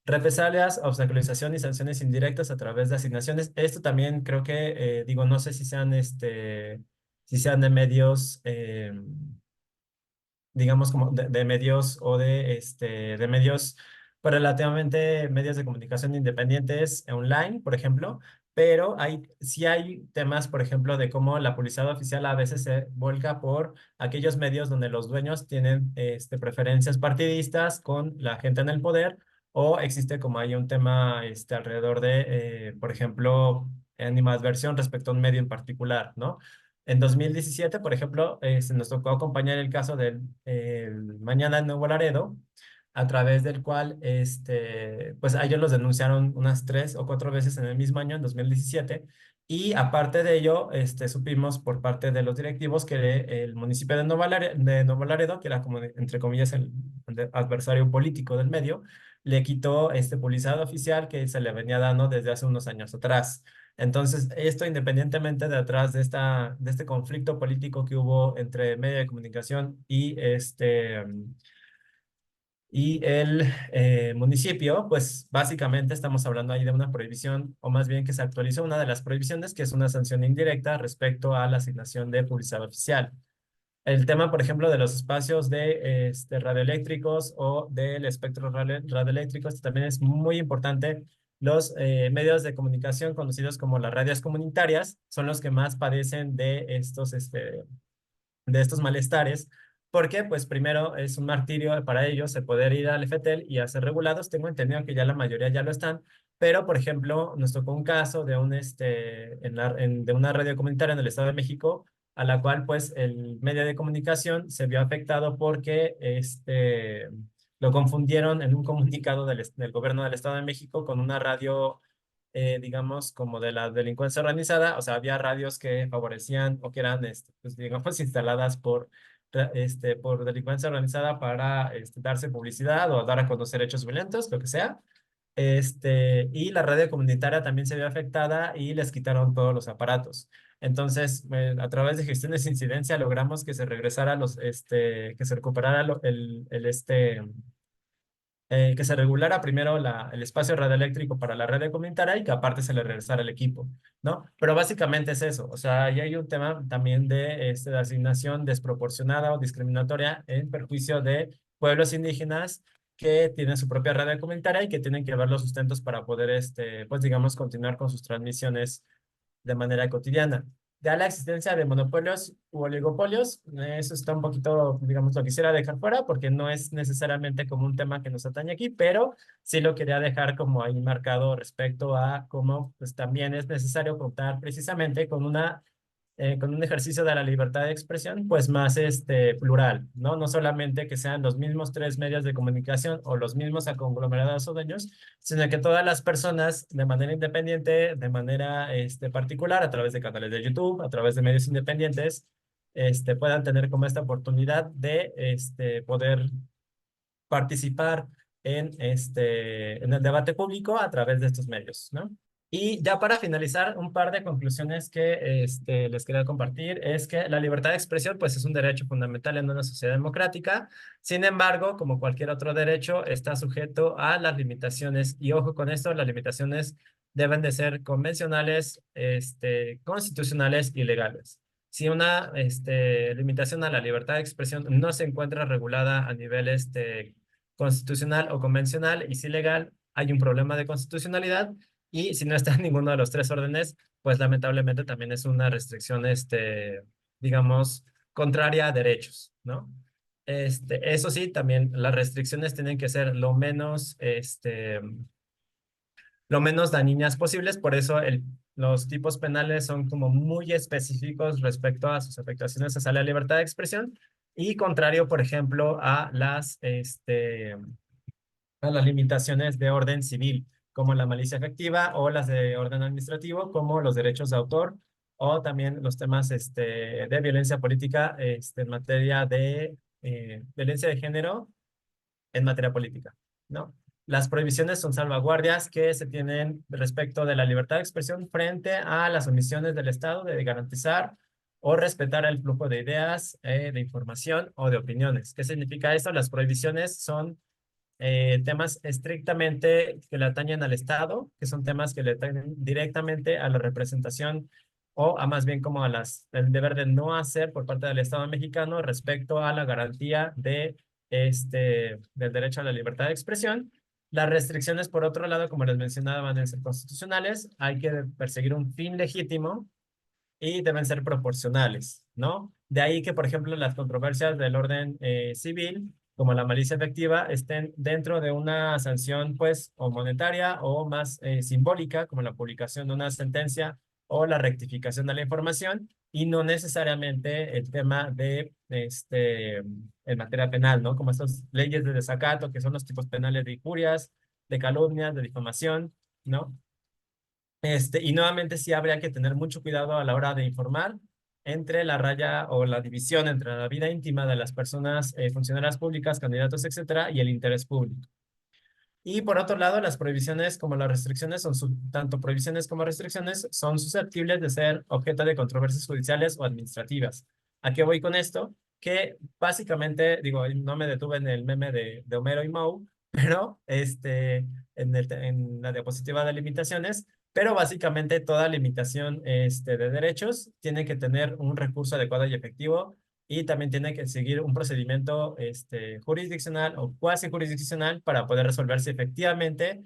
Represalias, obstaculización y sanciones indirectas a través de asignaciones. Esto también creo que, digo, no sé si sean de medios, digamos, como de medios o de medios, pues relativamente medios de comunicación independientes online, por ejemplo, pero sí hay temas, por ejemplo, de cómo la publicidad oficial a veces se volca por aquellos medios donde los dueños tienen preferencias partidistas con la gente en el poder, o existe como hay un tema alrededor de, por ejemplo, animadversión respecto a un medio en particular, ¿no? En 2017, por ejemplo, se nos tocó acompañar el caso del Mañana en Nuevo Laredo, a través del cual, pues a ellos los denunciaron unas 3 o 4 veces en el mismo año, en 2017, y aparte de ello, supimos por parte de los directivos que el municipio de Nuevo Laredo, que era como, entre comillas, el adversario político del medio, le quitó este publicidad oficial que se le venía dando desde hace unos años atrás. Entonces, esto independientemente de atrás de este conflicto político que hubo entre medio de comunicación y el municipio, pues básicamente estamos hablando ahí de una prohibición, o más bien que se actualizó una de las prohibiciones, que es una sanción indirecta respecto a la asignación de publicidad oficial. El tema, por ejemplo, de los espacios de radioeléctricos o del espectro radioeléctrico, este también es muy importante. Los medios de comunicación conocidos como las radios comunitarias son los que más padecen de estos malestares, porque pues primero es un martirio para ellos el poder ir al FETEL y hacer regulados. Tengo entendido que ya la mayoría ya lo están, pero por ejemplo nos tocó un caso de de una radio comunitaria en el Estado de México, a la cual pues el medio de comunicación se vio afectado porque lo confundieron en un comunicado del gobierno del Estado de México con una radio, digamos, como de la delincuencia organizada. O sea, había radios que favorecían o que eran, pues, digamos, instaladas por delincuencia organizada para darse publicidad o dar a conocer hechos violentos, lo que sea. Y la radio comunitaria también se vio afectada y les quitaron todos los aparatos. Entonces, a través de gestiones de incidencia logramos que se regresara que se recuperara que se regulara primero el espacio radioeléctrico para la red comunitaria y que aparte se le regresara el equipo, ¿no? Pero básicamente es eso. O sea, ahí hay un tema también de asignación desproporcionada o discriminatoria en perjuicio de pueblos indígenas que tienen su propia red comunitaria y que tienen que ver los sustentos para poder, pues digamos, continuar con sus transmisiones de manera cotidiana. Ya la existencia de monopolios u oligopolios, eso está un poquito, digamos, lo quisiera dejar fuera porque no es necesariamente como un tema que nos atañe aquí, pero sí lo quería dejar como ahí marcado respecto a cómo pues también es necesario contar precisamente con un ejercicio de la libertad de expresión, pues más plural, ¿no? No solamente que sean los mismos 3 medios de comunicación o los mismos conglomerados o dueños, sino que todas las personas de manera independiente, de manera particular, a través de canales de YouTube, a través de medios independientes, puedan tener como esta oportunidad de poder participar en el debate público a través de estos medios, ¿no? Y ya para finalizar, un par de conclusiones que les quería compartir es que la libertad de expresión pues es un derecho fundamental en una sociedad democrática. Sin embargo, como cualquier otro derecho, está sujeto a las limitaciones. Y ojo con esto, las limitaciones deben de ser convencionales, constitucionales y legales. Si una limitación a la libertad de expresión no se encuentra regulada a nivel constitucional o convencional y si legal, hay un problema de constitucionalidad, y si no está en ninguno de los 3 órdenes, pues lamentablemente también es una restricción, digamos, contraria a derechos, ¿no? Eso sí, también las restricciones tienen que ser lo menos dañinas posibles, por eso los tipos penales son como muy específicos respecto a sus afectaciones hacia la libertad de expresión y contrario, por ejemplo, a las limitaciones de orden civil, como la malicia efectiva, o las de orden administrativo, como los derechos de autor, o también los temas de violencia política en materia de violencia de género en materia política, ¿no? Las prohibiciones son salvaguardias que se tienen respecto de la libertad de expresión frente a las omisiones del Estado de garantizar o respetar el flujo de ideas, de información o de opiniones. ¿Qué significa esto? Las prohibiciones son temas estrictamente que le atañen al Estado, que son temas que le atañen directamente a la representación o a más bien como el deber de no hacer por parte del Estado mexicano respecto a la garantía del derecho a la libertad de expresión. Las restricciones, por otro lado, como les mencionaba, van a ser constitucionales. Hay que perseguir un fin legítimo y deben ser proporcionales, ¿no? De ahí que, por ejemplo, las controversias del orden civil, como la malicia efectiva, estén dentro de una sanción, pues, o monetaria o más simbólica, como la publicación de una sentencia o la rectificación de la información, y no necesariamente el tema de, en materia penal, ¿no? Como estas leyes de desacato, que son los tipos penales de injurias, de calumnias, de difamación, ¿no? Y nuevamente sí habría que tener mucho cuidado a la hora de informar entre la raya o la división entre la vida íntima de las personas, funcionarias públicas, candidatos, etcétera, y el interés público. Y por otro lado, las prohibiciones como las restricciones son tanto prohibiciones como restricciones son susceptibles de ser objeto de controversias judiciales o administrativas. ¿A qué voy con esto? Que básicamente, digo, no me detuve en el meme de Homero y Moe, pero en la diapositiva de limitaciones, pero básicamente toda limitación de derechos tiene que tener un recurso adecuado y efectivo y también tiene que seguir un procedimiento jurisdiccional o cuasi jurisdiccional para poder resolver si efectivamente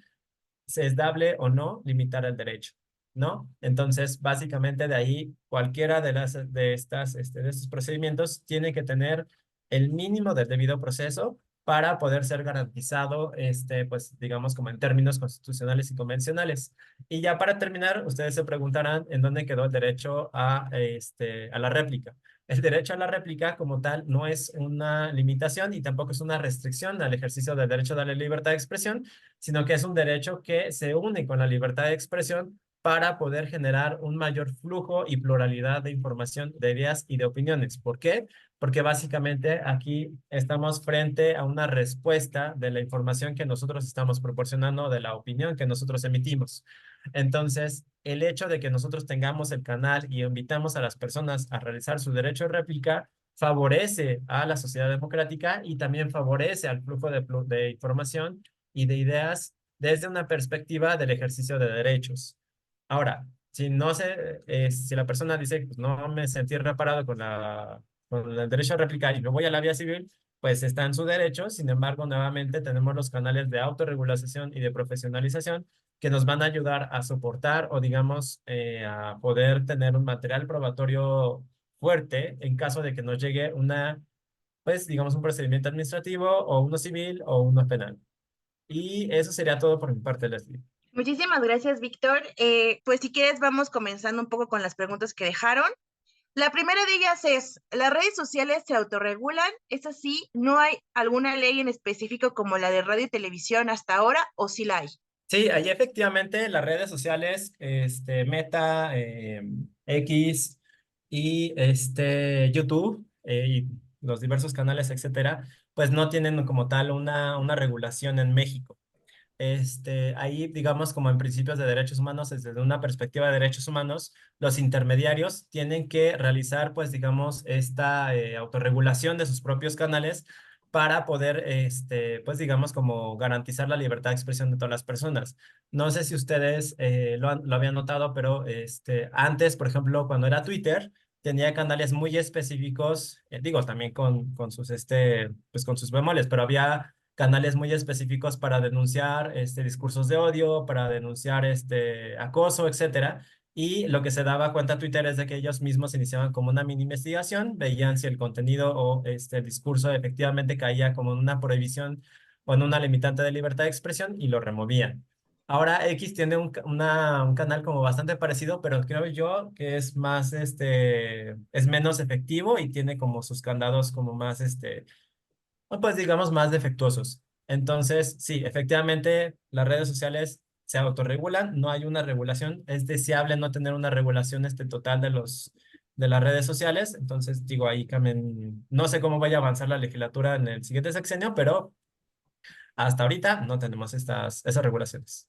es dable o no limitar el derecho, ¿no? Entonces, básicamente de ahí, cualquiera de estos procedimientos tiene que tener el mínimo del debido proceso para poder ser garantizado, pues, digamos, como en términos constitucionales y convencionales. Y ya para terminar, ustedes se preguntarán en dónde quedó el derecho a la réplica. El derecho a la réplica como tal no es una limitación y tampoco es una restricción al ejercicio del derecho a la libertad de expresión, sino que es un derecho que se une con la libertad de expresión para poder generar un mayor flujo y pluralidad de información, de ideas y de opiniones. ¿Por qué? Porque básicamente aquí estamos frente a una respuesta de la información que nosotros estamos proporcionando, de la opinión que nosotros emitimos. Entonces, el hecho de que nosotros tengamos el canal y invitamos a las personas a realizar su derecho de réplica favorece a la sociedad democrática y también favorece al flujo de información y de ideas desde una perspectiva del ejercicio de derechos. Ahora, si no se, si la persona dice, pues no me sentí reparado con el derecho a replicar y me voy a la vía civil, pues está en su derecho. Sin embargo, nuevamente tenemos los canales de autorregulación y de profesionalización que nos van a ayudar a soportar o, digamos, a poder tener un material probatorio fuerte en caso de que nos llegue pues, digamos, un procedimiento administrativo o uno civil o uno penal. Y eso sería todo por mi parte, Leslie. Muchísimas gracias, Víctor. Pues si quieres, vamos comenzando un poco con las preguntas que dejaron. La primera de ellas es, ¿las redes sociales se autorregulan? ¿Es así? ¿No hay alguna ley en específico como la de radio y televisión hasta ahora o sí la hay? Sí, ahí efectivamente las redes sociales, Meta, X y YouTube y los diversos canales, etcétera, pues no tienen como tal una regulación en México. Ahí, digamos, como en principios de derechos humanos, desde una perspectiva de derechos humanos, los intermediarios tienen que realizar, pues, digamos, esta autorregulación de sus propios canales para poder, pues, digamos, como garantizar la libertad de expresión de todas las personas. No sé si ustedes lo habían notado, pero antes, por ejemplo, cuando era Twitter, tenía canales muy específicos, digo, también con sus, pues, con sus bemoles, pero había canales muy específicos para denunciar discursos de odio, para denunciar acoso, etcétera. Y lo que se daba cuenta Twitter es de que ellos mismos iniciaban como una mini investigación, veían si el contenido o el discurso efectivamente caía como en una prohibición o en una limitante de libertad de expresión y lo removían. Ahora X tiene un canal como bastante parecido, pero creo yo que es más, es menos efectivo y tiene como sus candados como más, o pues digamos más defectuosos. Entonces, sí, efectivamente, las redes sociales se autorregulan, no hay una regulación, es deseable no tener una regulación total de las redes sociales, entonces digo, ahí cambian, no sé cómo vaya a avanzar la legislatura en el siguiente sexenio, pero hasta ahorita no tenemos esas regulaciones.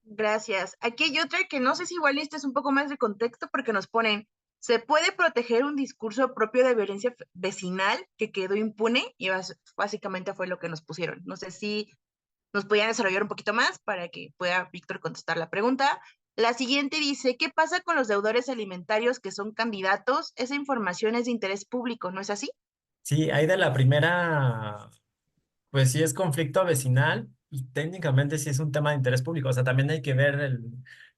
Gracias. Aquí hay otra que no sé si igual este es un poco más de contexto porque nos ponen, ¿se puede proteger un discurso propio de violencia vecinal que quedó impune? Y básicamente fue lo que nos pusieron. No sé si nos podían desarrollar un poquito más para que pueda Víctor contestar la pregunta. La siguiente dice, ¿qué pasa con los deudores alimentarios que son candidatos? Esa información es de interés público, ¿no es así? Sí, ahí de la primera, pues sí es conflicto vecinal, técnicamente sí es un tema de interés público, o sea, también hay que ver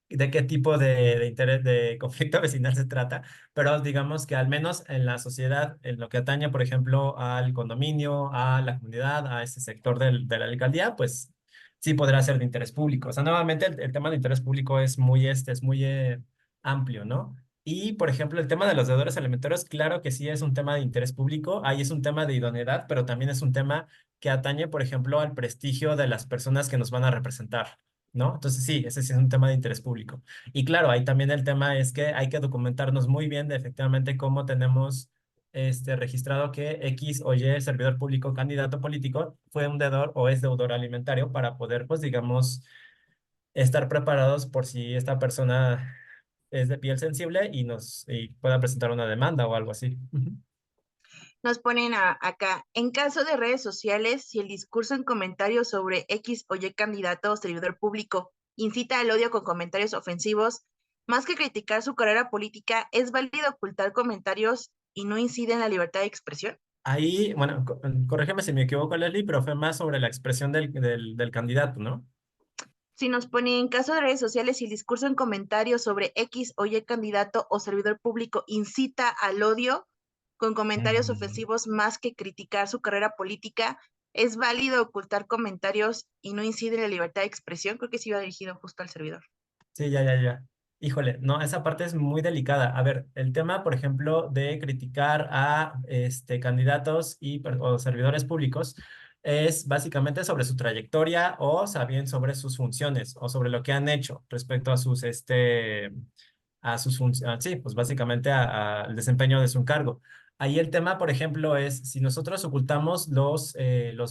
de qué tipo de interés, de conflicto vecinal se trata, pero digamos que al menos en la sociedad, en lo que atañe, por ejemplo, al condominio, a la comunidad, a ese sector de la alcaldía, pues sí podrá ser de interés público. O sea, nuevamente el tema de interés público es muy amplio, ¿no? Y, por ejemplo, el tema de los deudores alimentarios, claro que sí es un tema de interés público, ahí es un tema de idoneidad, pero también es un tema que atañe, por ejemplo, al prestigio de las personas que nos van a representar, ¿no? Entonces sí, ese sí es un tema de interés público. Y claro, ahí también el tema es que hay que documentarnos muy bien de efectivamente cómo tenemos registrado que X o Y servidor público, candidato político, fue un deudor o es deudor alimentario para poder, pues, digamos, estar preparados por si esta persona es de piel sensible y pueda presentar una demanda o algo así. Ujú. Nos ponen acá, en caso de redes sociales, si el discurso en comentarios sobre X o Y candidato o servidor público incita al odio con comentarios ofensivos, más que criticar su carrera política, ¿es válido ocultar comentarios y no incide en la libertad de expresión? Ahí, bueno, corrígeme si me equivoco, Leslie, pero fue más sobre la expresión del candidato, ¿no? Si nos pone en caso de redes sociales, si el discurso en comentarios sobre X o Y candidato o servidor público incita al odio con comentarios Mm. ofensivos más que criticar su carrera política, ¿es válido ocultar comentarios y no incide en la libertad de expresión? Creo que sí iba dirigido justo al servidor. Sí, ya, ya, ya. Híjole, no, esa parte es muy delicada. A ver, el tema, por ejemplo, de criticar a candidatos o servidores públicos es básicamente sobre su trayectoria o bien sobre sus funciones o sobre lo que han hecho respecto a sus funciones, sí, pues básicamente al desempeño de su cargo. Ahí el tema, por ejemplo, es si nosotros ocultamos los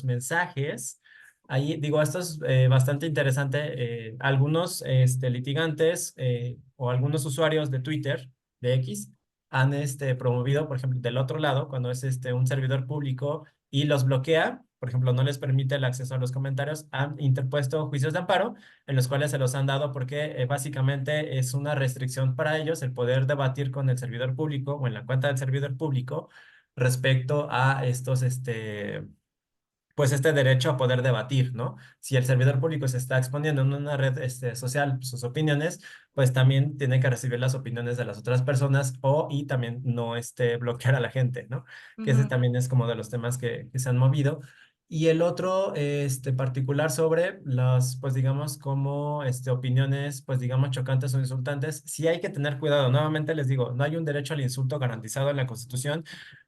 mensajes. Ahí digo, esto es bastante interesante. Algunos litigantes o algunos usuarios de Twitter, de X, han promovido, por ejemplo, del otro lado, cuando es un servidor público y los bloquea, por ejemplo, no les permite el acceso a los comentarios, han interpuesto juicios de amparo en los cuales se los han dado porque básicamente es una restricción para ellos el poder debatir con el servidor público o en la cuenta del servidor público respecto a pues este derecho a poder debatir, ¿no? Si el servidor público se está exponiendo en una red social sus opiniones, pues también tiene que recibir las opiniones de las otras personas y también no bloquear a la gente, ¿no? Que ese Ujú. también es como de los temas que se han movido. Y el otro, particular sobre las, pues digamos, como opiniones, pues digamos, chocantes o insultantes, sí hay que tener cuidado. Nuevamente les digo, no hay un derecho al insulto garantizado en la Constitución,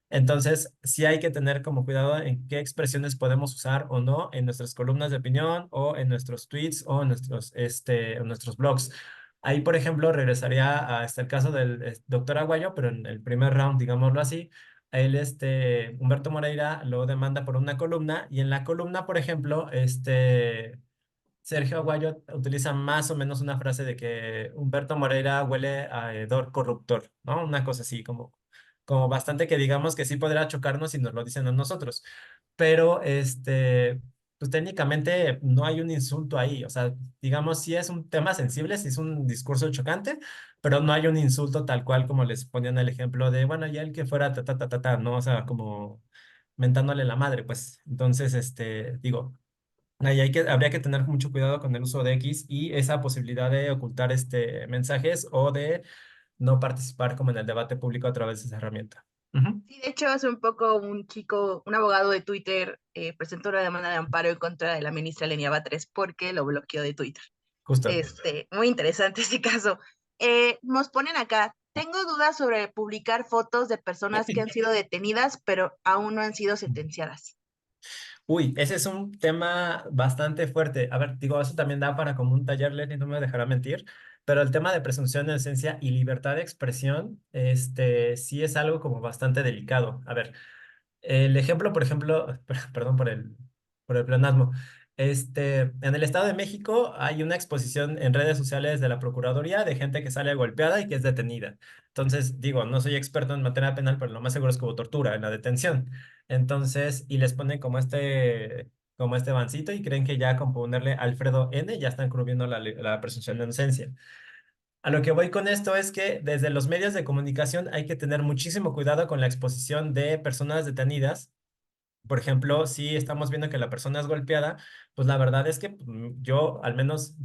entonces, sí hay que tener como cuidado en qué expresiones podemos usar o no en nuestras columnas de opinión o en nuestros tweets o en nuestros blogs. Ahí, por ejemplo, regresaría a el caso del doctor Aguayo, pero en el primer round, digámoslo así, él, Humberto Moreira lo demanda por una columna y en la columna, por ejemplo, Sergio Aguayo utiliza más o menos una frase de que Humberto Moreira huele a hedor corruptor, ¿no? Una cosa así, como bastante que digamos que sí podrá chocarnos si nos lo dicen a nosotros. Pero, pues técnicamente no hay un insulto ahí. O sea, digamos, sí es un tema sensible, sí es un discurso chocante, pero no hay un insulto tal cual como les ponían el ejemplo de, bueno, ya el que fuera ta, ta, ta, ta, ta, ¿no? O sea, como mentándole la madre, pues. Entonces, digo. Ahí habría que tener mucho cuidado con el uso de X y esa posibilidad de ocultar mensajes o de no participar como en el debate público a través de esa herramienta. Ujú. Sí, de hecho, hace un poco un chico, un abogado de Twitter, presentó una demanda de amparo en contra de la ministra Lenia Batres porque lo bloqueó de Twitter. Justo. Muy interesante este caso. Nos ponen acá, tengo dudas sobre publicar fotos de personas que han sido detenidas, pero aún no han sido sentenciadas. Uy, ese es un tema bastante fuerte. A ver, digo, eso también da para como un taller, Lenny, no me dejará mentir, pero el tema de presunción de inocencia y libertad de expresión, sí es algo como bastante delicado. A ver, el ejemplo, por ejemplo, perdón por el pleonasmo. En el Estado de México hay una exposición en redes sociales de la Procuraduría de gente que sale golpeada y que es detenida. Entonces, digo, no soy experto en materia penal, pero lo más seguro es que hubo tortura en la detención. Entonces, y les ponen como este bancito y creen que ya con ponerle Alfredo N ya están cubriendo la presunción de inocencia. A lo que voy con esto es que desde los medios de comunicación hay que tener muchísimo cuidado con la exposición de personas detenidas Por ejemplo, si estamos viendo que la persona es golpeada, pues la verdad es que yo, al menos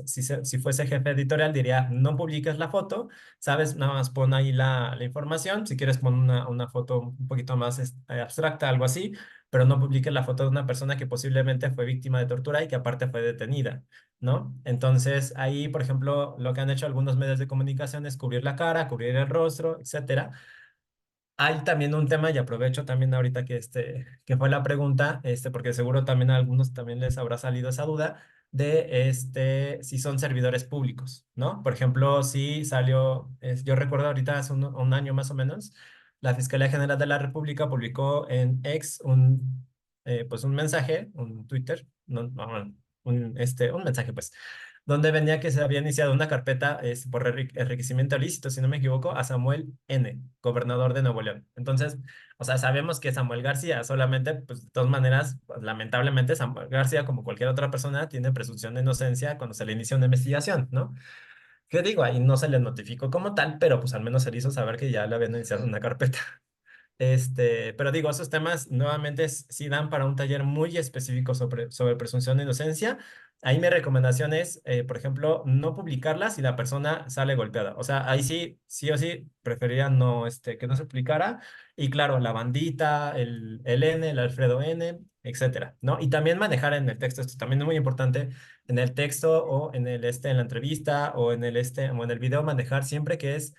si fuese jefe editorial, diría, no publiques la foto, ¿sabes? Nada más pon ahí la información, si quieres pon una foto un poquito más abstracta, algo así, pero no publiques la foto de una persona que posiblemente fue víctima de tortura y que aparte fue detenida, ¿no? Entonces, ahí, por ejemplo, lo que han hecho algunos medios de comunicación es cubrir la cara, cubrir el rostro, etcétera. Hay también un tema, y aprovecho también ahorita que fue la pregunta, porque seguro también a algunos también les habrá salido esa duda de si son servidores públicos, ¿no? Por ejemplo, si salió, yo recuerdo ahorita hace un año más o menos, la Fiscalía General de la República publicó en X pues un mensaje, un Twitter, no, bueno, un mensaje pues, donde venía que se había iniciado una carpeta por enriquecimiento ilícito, si no me equivoco, a Samuel N., gobernador de Nuevo León. Entonces, o sea, sabemos que Samuel García solamente, pues de todas maneras, pues, lamentablemente Samuel García, como cualquier otra persona, tiene presunción de inocencia cuando se le inicia una investigación, ¿no? ¿Qué digo? Ahí no se le notificó como tal, pero pues al menos se le hizo saber que ya le habían iniciado una carpeta. Pero digo, esos temas nuevamente sí dan para un taller muy específico sobre presunción de inocencia. Ahí mi recomendación es, por ejemplo, no publicarla si la persona sale golpeada. O sea, ahí sí, sí o sí, preferiría no, que no se publicara. Y claro, la bandita, el N, el Alfredo N, etcétera, ¿no? Y también manejar en el texto, esto también es muy importante, en el texto o en la entrevista o o en el video, manejar siempre que es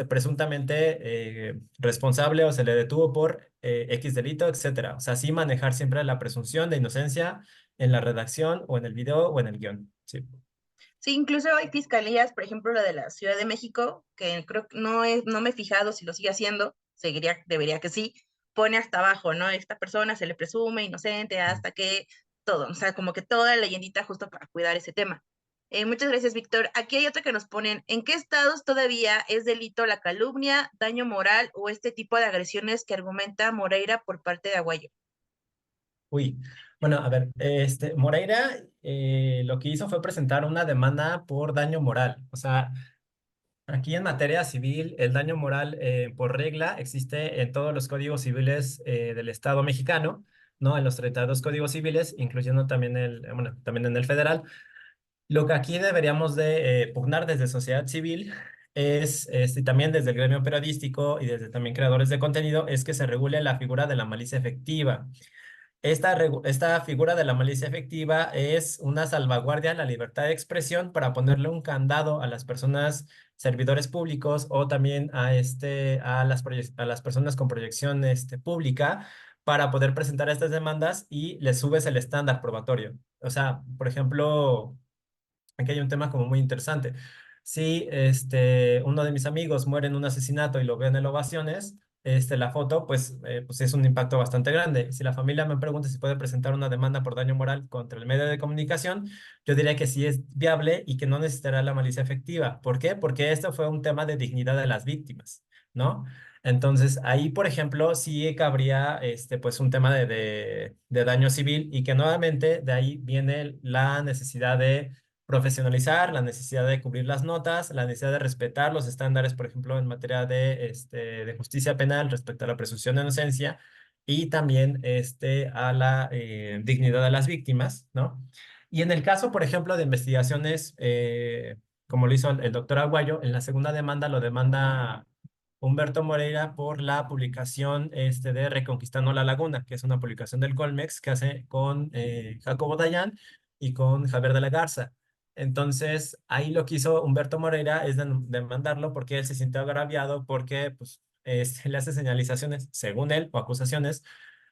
presuntamente responsable o se le detuvo por X delito, etcétera. O sea, sí manejar siempre la presunción de inocencia en la redacción o en el video o en el guión. Sí. Sí, incluso hay fiscalías, por ejemplo, la de la Ciudad de México, que creo que no me he fijado si lo sigue haciendo, debería que sí, pone hasta abajo, ¿no? Esta persona se le presume inocente hasta que todo, o sea, como que toda la leyendita justo para cuidar ese tema. Muchas gracias, Víctor. Aquí hay otra que nos ponen, ¿en qué estados todavía es delito la calumnia, daño moral o este tipo de agresiones que argumenta Moreira por parte de Aguayo? Uy, bueno, a ver, Moreira lo que hizo fue presentar una demanda por daño moral. O sea, aquí en materia civil, el daño moral por regla existe en todos los códigos civiles del Estado mexicano, ¿no? En los 32 códigos civiles, incluyendo también bueno, también en el federal. Lo que aquí deberíamos de pugnar desde sociedad civil y también desde el gremio periodístico y desde también creadores de contenido, es que se regule la figura de la malicia efectiva. Esta figura de la malicia efectiva es una salvaguardia a la libertad de expresión para ponerle un candado a las personas, servidores públicos o también a las personas con proyección pública para poder presentar estas demandas y les subes el estándar probatorio. O sea, por ejemplo, aquí hay un tema como muy interesante. Si uno de mis amigos muere en un asesinato y lo veo en el Ovaciones, la foto, pues es un impacto bastante grande. Si la familia me pregunta si puede presentar una demanda por daño moral contra el medio de comunicación, yo diría que sí es viable y que no necesitará la malicia efectiva. ¿Por qué? Porque esto fue un tema de dignidad de las víctimas, ¿no? Entonces, ahí, por ejemplo, sí cabría pues un tema de daño civil y que nuevamente de ahí viene la necesidad de profesionalizar, la necesidad de cubrir las notas, la necesidad de respetar los estándares, por ejemplo, en materia de justicia penal respecto a la presunción de inocencia y también a la dignidad de las víctimas, ¿no? Y en el caso, por ejemplo, de investigaciones, como lo hizo el doctor Aguayo, en la segunda demanda lo demanda Humberto Moreira por la publicación de Reconquistando la Laguna, que es una publicación del Colmex que hace con Jacobo Dayan y con Javier de la Garza. Entonces, ahí lo que hizo Humberto Moreira es demandarlo porque él se sintió agraviado porque pues, le hace señalizaciones, según él, o acusaciones,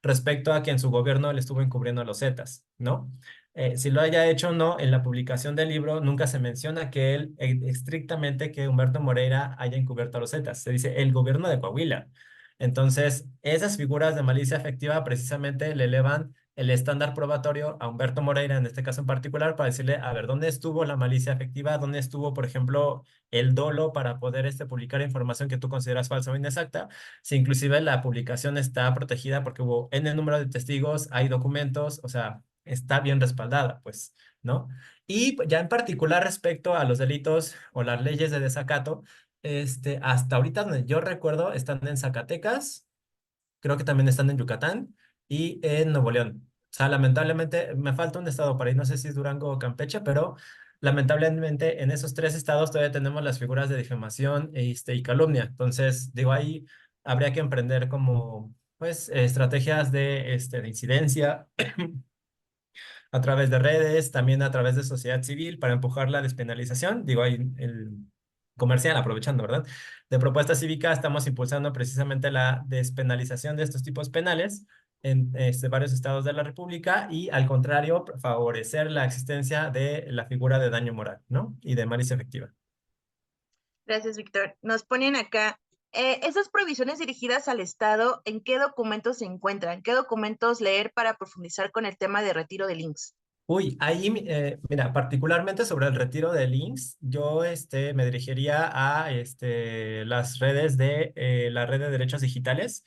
respecto a que en su gobierno le estuvo encubriendo a los Zetas, ¿no? Si lo haya hecho o no, en la publicación del libro nunca se menciona que él, estrictamente que Humberto Moreira haya encubierto a los Zetas. Se dice el gobierno de Coahuila. Entonces, esas figuras de malicia efectiva precisamente le elevan el estándar probatorio a Humberto Moreira, en este caso en particular, para decirle, a ver, ¿dónde estuvo la malicia efectiva? ¿Dónde estuvo, por ejemplo, el dolo para poder publicar información que tú consideras falsa o inexacta? Si inclusive la publicación está protegida porque hubo N número de testigos, hay documentos, o sea, está bien respaldada, pues, ¿no? Y ya en particular respecto a los delitos o las leyes de desacato, hasta ahorita donde yo recuerdo están en Zacatecas, creo que también están en Yucatán y en Nuevo León. O sea, lamentablemente me falta un estado para ir, no sé si es Durango o Campeche, pero lamentablemente en esos tres estados todavía tenemos las figuras de difamación y calumnia. Entonces, digo, ahí habría que emprender como, pues, estrategias de incidencia a través de redes, también a través de sociedad civil para empujar la despenalización. Digo, ahí el comercial, aprovechando, ¿verdad? De propuesta cívica estamos impulsando precisamente la despenalización de estos tipos penales en varios estados de la República y, al contrario, favorecer la existencia de la figura de daño moral, ¿no? Y de malicia efectiva. Gracias, Víctor. Nos ponen acá, esas provisiones dirigidas al Estado, ¿en qué documentos se encuentran? ¿Qué documentos leer para profundizar con el tema de retiro de links? Uy, ahí, mira, particularmente sobre el retiro de links, yo me dirigiría a las redes de la red de derechos digitales.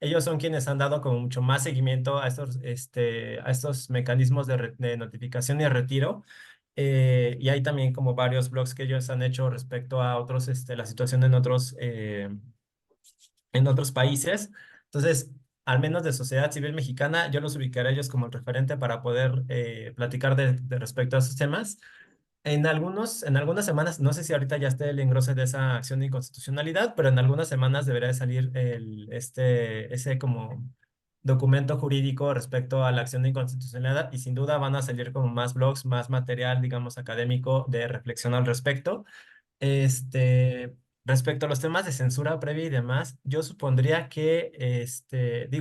Ellos son quienes han dado como mucho más seguimiento a estos mecanismos de notificación y retiro. Y hay también como varios blogs que ellos han hecho respecto a otros, la situación en otros países. Entonces, al menos de sociedad civil mexicana, yo los ubicaré a ellos como el referente para poder platicar de respecto a esos temas. En algunas semanas, no sé si ahorita ya esté el engrose de esa acción de inconstitucionalidad, pero en algunas semanas deberá de salir ese como documento jurídico respecto a la acción de inconstitucionalidad, y sin duda van a salir como más blogs, más material, digamos, académico de reflexión al respecto. Respecto a los temas de censura previa y demás, yo supondría que,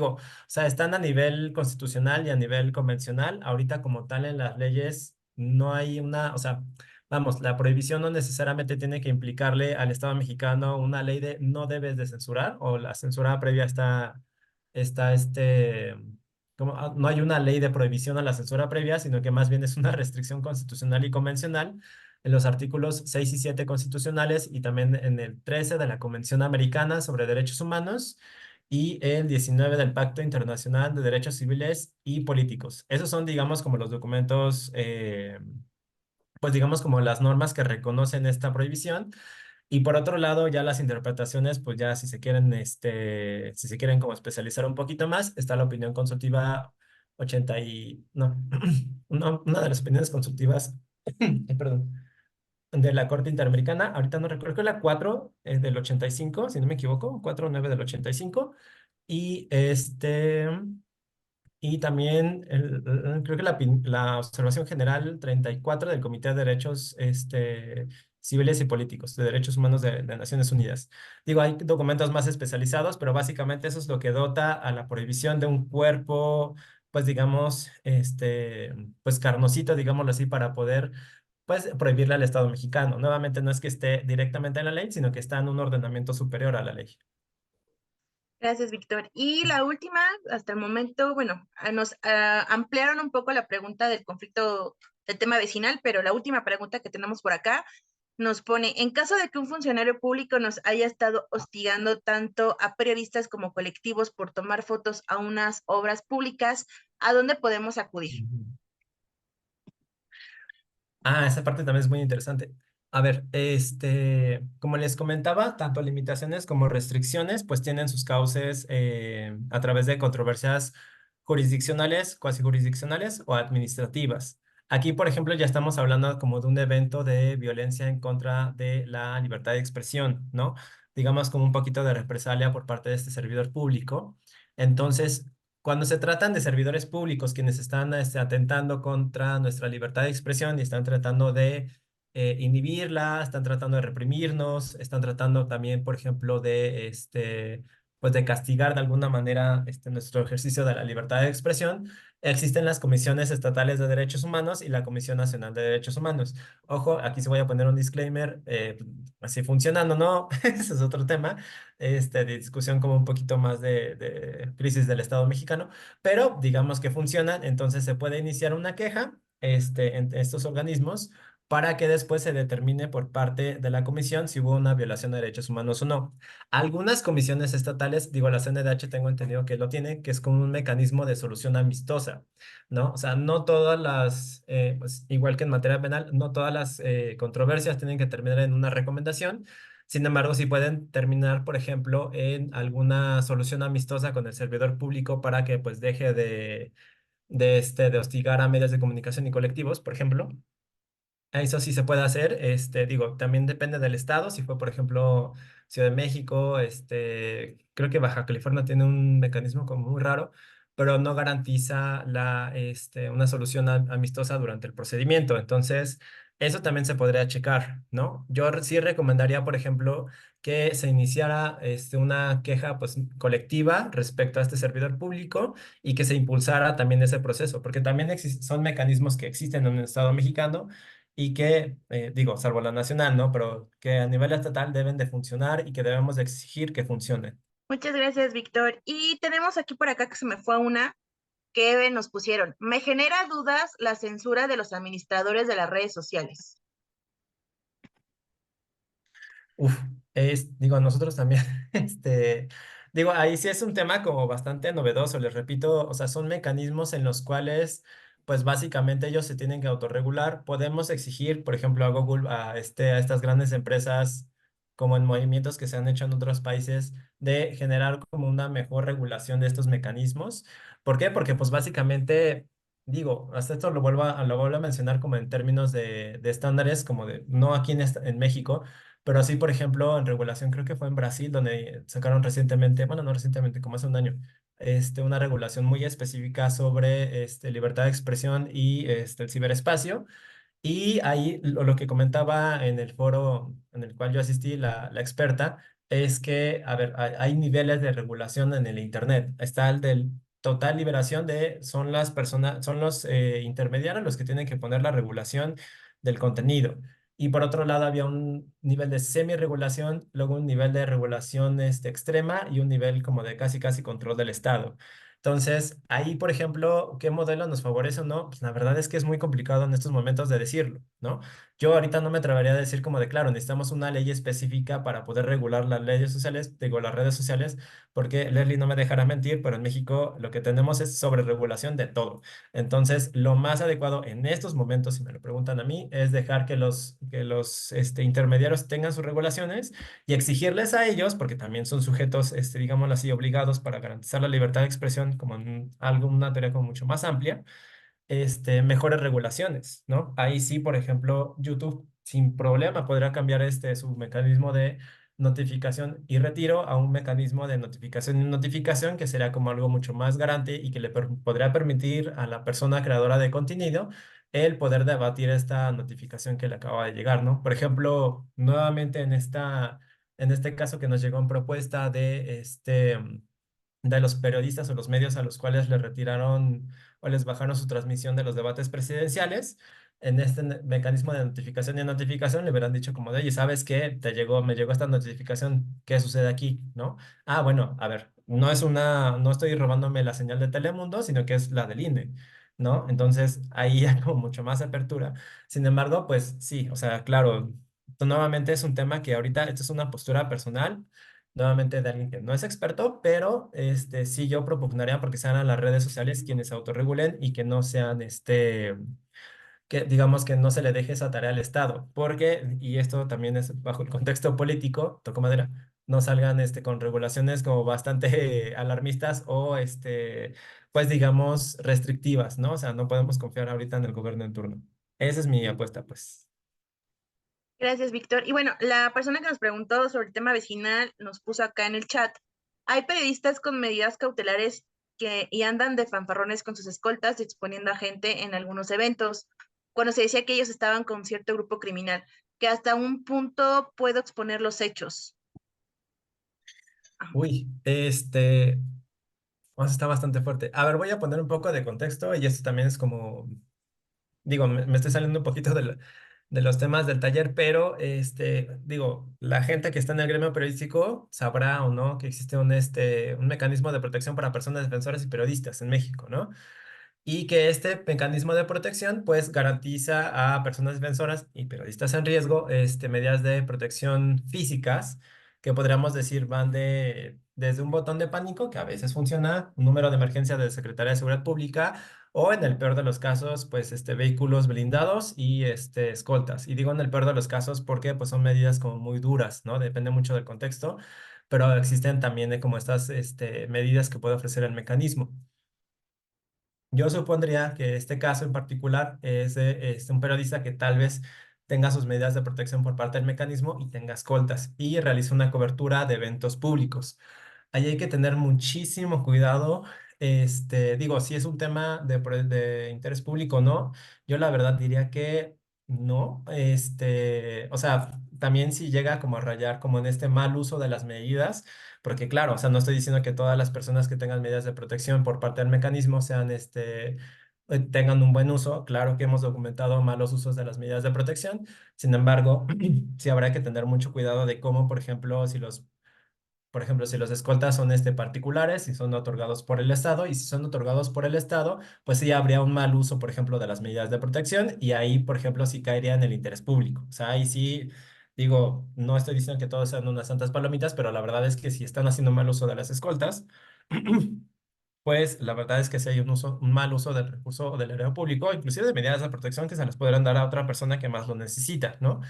o sea, están a nivel constitucional y a nivel convencional. Ahorita como tal en las leyes no hay una, o sea, vamos, la prohibición no necesariamente tiene que implicarle al Estado mexicano una ley de no debes de censurar, o la censura previa está, como, no hay una ley de prohibición a la censura previa, sino que más bien es una restricción constitucional y convencional en los artículos 6 y 7 constitucionales, y también en el 13 de la Convención Americana sobre Derechos Humanos y el 19 del Pacto Internacional de Derechos Civiles y Políticos. Esos son, digamos, como los documentos, pues digamos como las normas que reconocen esta prohibición. Y por otro lado, ya las interpretaciones, pues ya si se quieren, si se quieren como especializar un poquito más, está la opinión consultiva 80 y, no, una de las opiniones consultivas, perdón, de la Corte Interamericana. Ahorita no recuerdo, creo que la 4 del 85, si no me equivoco, 4 o 9 del 85. Y y también creo que la observación general 34 del Comité de Derechos Civiles y Políticos, de Derechos Humanos de Naciones Unidas. Digo, hay documentos más especializados, pero básicamente eso es lo que dota a la prohibición de un cuerpo, pues digamos, pues carnosito, digámoslo así, para poder, pues, prohibirle al Estado mexicano. Nuevamente, no es que esté directamente en la ley, sino que está en un ordenamiento superior a la ley. Gracias, Víctor. Y la última, hasta el momento, bueno, nos ampliaron un poco la pregunta del conflicto del tema vecinal, pero la última pregunta que tenemos por acá nos pone, en caso de que un funcionario público nos haya estado hostigando tanto a periodistas como colectivos por tomar fotos a unas obras públicas, ¿a dónde podemos acudir? Ujú. Ah, esa parte también es muy interesante. A ver, como les comentaba, tanto limitaciones como restricciones, pues tienen sus cauces a través de controversias jurisdiccionales, cuasi jurisdiccionales o administrativas. Aquí, por ejemplo, ya estamos hablando como de un evento de violencia en contra de la libertad de expresión, ¿no? Digamos como un poquito de represalia por parte de este servidor público. Entonces, cuando se tratan de servidores públicos quienes están atentando contra nuestra libertad de expresión y están tratando de inhibirla, están tratando de reprimirnos, están tratando también, por ejemplo, pues de castigar de alguna manera nuestro ejercicio de la libertad de expresión, existen las comisiones estatales de derechos humanos y la Comisión Nacional de Derechos Humanos. Ojo, aquí se voy a poner un disclaimer, así funcionando, ¿no? Ese es otro tema, de discusión como un poquito más de crisis del Estado mexicano, pero digamos que funcionan. Entonces se puede iniciar una queja, en estos organismos, para que después se determine por parte de la comisión si hubo una violación de derechos humanos o no. Algunas comisiones estatales, digo, la CNDH tengo entendido que lo tiene, que es como un mecanismo de solución amistosa, ¿no? O sea, no todas pues igual que en materia penal, no todas las controversias tienen que terminar en una recomendación, Sin embargo, sí pueden terminar, por ejemplo, en alguna solución amistosa con el servidor público para que pues deje de hostigar a medios de comunicación y colectivos, por ejemplo. Eso sí se puede hacer, digo, también depende del estado. Si fue, por ejemplo, Ciudad de México, creo que Baja California tiene un mecanismo como muy raro, pero no garantiza una solución amistosa durante el procedimiento. Entonces, eso también se podría checar, ¿no? Sí recomendaría, por ejemplo, que se iniciara, una queja, pues, colectiva respecto a este servidor público y que se impulsara también ese proceso, porque también son mecanismos que existen en el Estado mexicano y que, digo, salvo la nacional, ¿no? Pero que a nivel estatal deben de funcionar y que debemos de exigir que funcionen. Muchas gracias, Víctor. Y tenemos aquí por acá que se me fue una que nos pusieron. Me genera dudas la censura de los administradores de las redes sociales. Uf, digo, nosotros también, digo, ahí sí es un tema como bastante novedoso, les repito, o sea, son mecanismos en los cuales, pues básicamente ellos se tienen que autorregular. Podemos exigir, por ejemplo, a Google, a estas grandes empresas, como en movimientos que se han hecho en otros países, de generar como una mejor regulación de estos mecanismos. ¿Por qué? Porque, pues básicamente, digo, hasta esto lo vuelvo a mencionar como en términos de estándares, como de, no aquí en México, pero sí, por ejemplo, en regulación, creo que fue en Brasil, donde sacaron recientemente, bueno, no recientemente, como hace un año, una regulación muy específica sobre libertad de expresión y el ciberespacio. Y ahí lo que comentaba en el foro en el cual yo asistí, la experta, es que, a ver, hay niveles de regulación en el Internet. Está el del total liberación son las personas, son los intermediarios los que tienen que poner la regulación del contenido. Y por otro lado había un nivel de semi-regulación, luego un nivel de regulación extrema y un nivel como de casi casi control del Estado. Entonces, ahí, por ejemplo, ¿qué modelo nos favorece o no? Pues la verdad es que es muy complicado en estos momentos de decirlo, ¿no? Yo ahorita no me atrevería a decir como de, claro, necesitamos una ley específica para poder regular las leyes sociales, digo, las redes sociales, porque Leslie no me dejará mentir, pero en México lo que tenemos es sobreregulación de todo. Entonces, lo más adecuado en estos momentos, si me lo preguntan a mí, es dejar que los intermediarios tengan sus regulaciones y exigirles a ellos, porque también son sujetos, digámoslo así, obligados para garantizar la libertad de expresión como una teoría como mucho más amplia, mejores regulaciones, ¿no? Ahí sí, por ejemplo, YouTube sin problema podría cambiar su mecanismo de notificación y retiro a un mecanismo de notificación y notificación que sería como algo mucho más garante y que podría permitir a la persona creadora de contenido el poder debatir esta notificación que le acaba de llegar, ¿no? Por ejemplo, nuevamente en este caso que nos llegó en propuesta de los periodistas o los medios a los cuales le retiraron o les bajaron su transmisión de los debates presidenciales. En este mecanismo de notificación y notificación le hubieran dicho como de, oye, ¿sabes qué? Me llegó esta notificación, ¿qué sucede aquí? ¿No? Ah, bueno, a ver, no estoy robándome la señal de Telemundo, sino que es la del INE, ¿no? Entonces, ahí hay como mucho más apertura. Sin embargo, pues sí, o sea, claro, nuevamente es un tema que ahorita, esto es una postura personal nuevamente de alguien que no es experto, pero sí yo propugnaría porque sean a las redes sociales quienes se autorregulen y que no sean que digamos que no se le deje esa tarea al Estado, porque, y esto también es bajo el contexto político, toco madera, no salgan con regulaciones como bastante alarmistas o pues digamos restrictivas, ¿no? O sea, no podemos confiar ahorita en el gobierno en turno. Esa es mi apuesta, pues. Gracias, Víctor. Y bueno, la persona que nos preguntó sobre el tema vecinal nos puso acá en el chat. Hay periodistas con medidas cautelares y andan de fanfarrones con sus escoltas exponiendo a gente en algunos eventos, cuando se decía que ellos estaban con cierto grupo criminal, que hasta un punto puedo exponer los hechos. Ah, Uy, está bastante fuerte. A ver, voy a poner un poco de contexto y esto también es como, digo, me estoy saliendo un poquito de los temas del taller, pero digo, la gente que está en el gremio periodístico sabrá o no que existe un mecanismo de protección para personas defensoras y periodistas en México, ¿no? Y que este mecanismo de protección pues garantiza a personas defensoras y periodistas en riesgo medidas de protección físicas que podríamos decir van desde un botón de pánico, que a veces funciona, un número de emergencia de Secretaría de Seguridad Pública, o en el peor de los casos, pues vehículos blindados y escoltas. Y digo en el peor de los casos porque pues son medidas como muy duras, ¿no? Depende mucho del contexto, pero existen también como estas medidas que puede ofrecer el mecanismo. Yo supondría que este caso en particular es de un periodista que tal vez tenga sus medidas de protección por parte del mecanismo y tenga escoltas y realiza una cobertura de eventos públicos. Ahí hay que tener muchísimo cuidado. Digo, si es un tema de interés público o no, yo la verdad diría que no. O sea, también si llega como a rayar como en este mal uso de las medidas, porque claro, o sea, no estoy diciendo que todas las personas que tengan medidas de protección por parte del mecanismo tengan un buen uso. Claro que hemos documentado malos usos de las medidas de protección. Sin embargo, sí habrá que tener mucho cuidado de cómo, por ejemplo, si los escoltas son particulares, si son otorgados por el Estado, y si son otorgados por el Estado, pues sí habría un mal uso, por ejemplo, de las medidas de protección, y ahí, por ejemplo, sí caería en el interés público. O sea, ahí sí, digo, no estoy diciendo que todos sean unas santas palomitas, pero la verdad es que si están haciendo mal uso de las escoltas, pues la verdad es que sí hay un mal uso del recurso del área público, inclusive de medidas de protección que se les podrán dar a otra persona que más lo necesita, ¿no?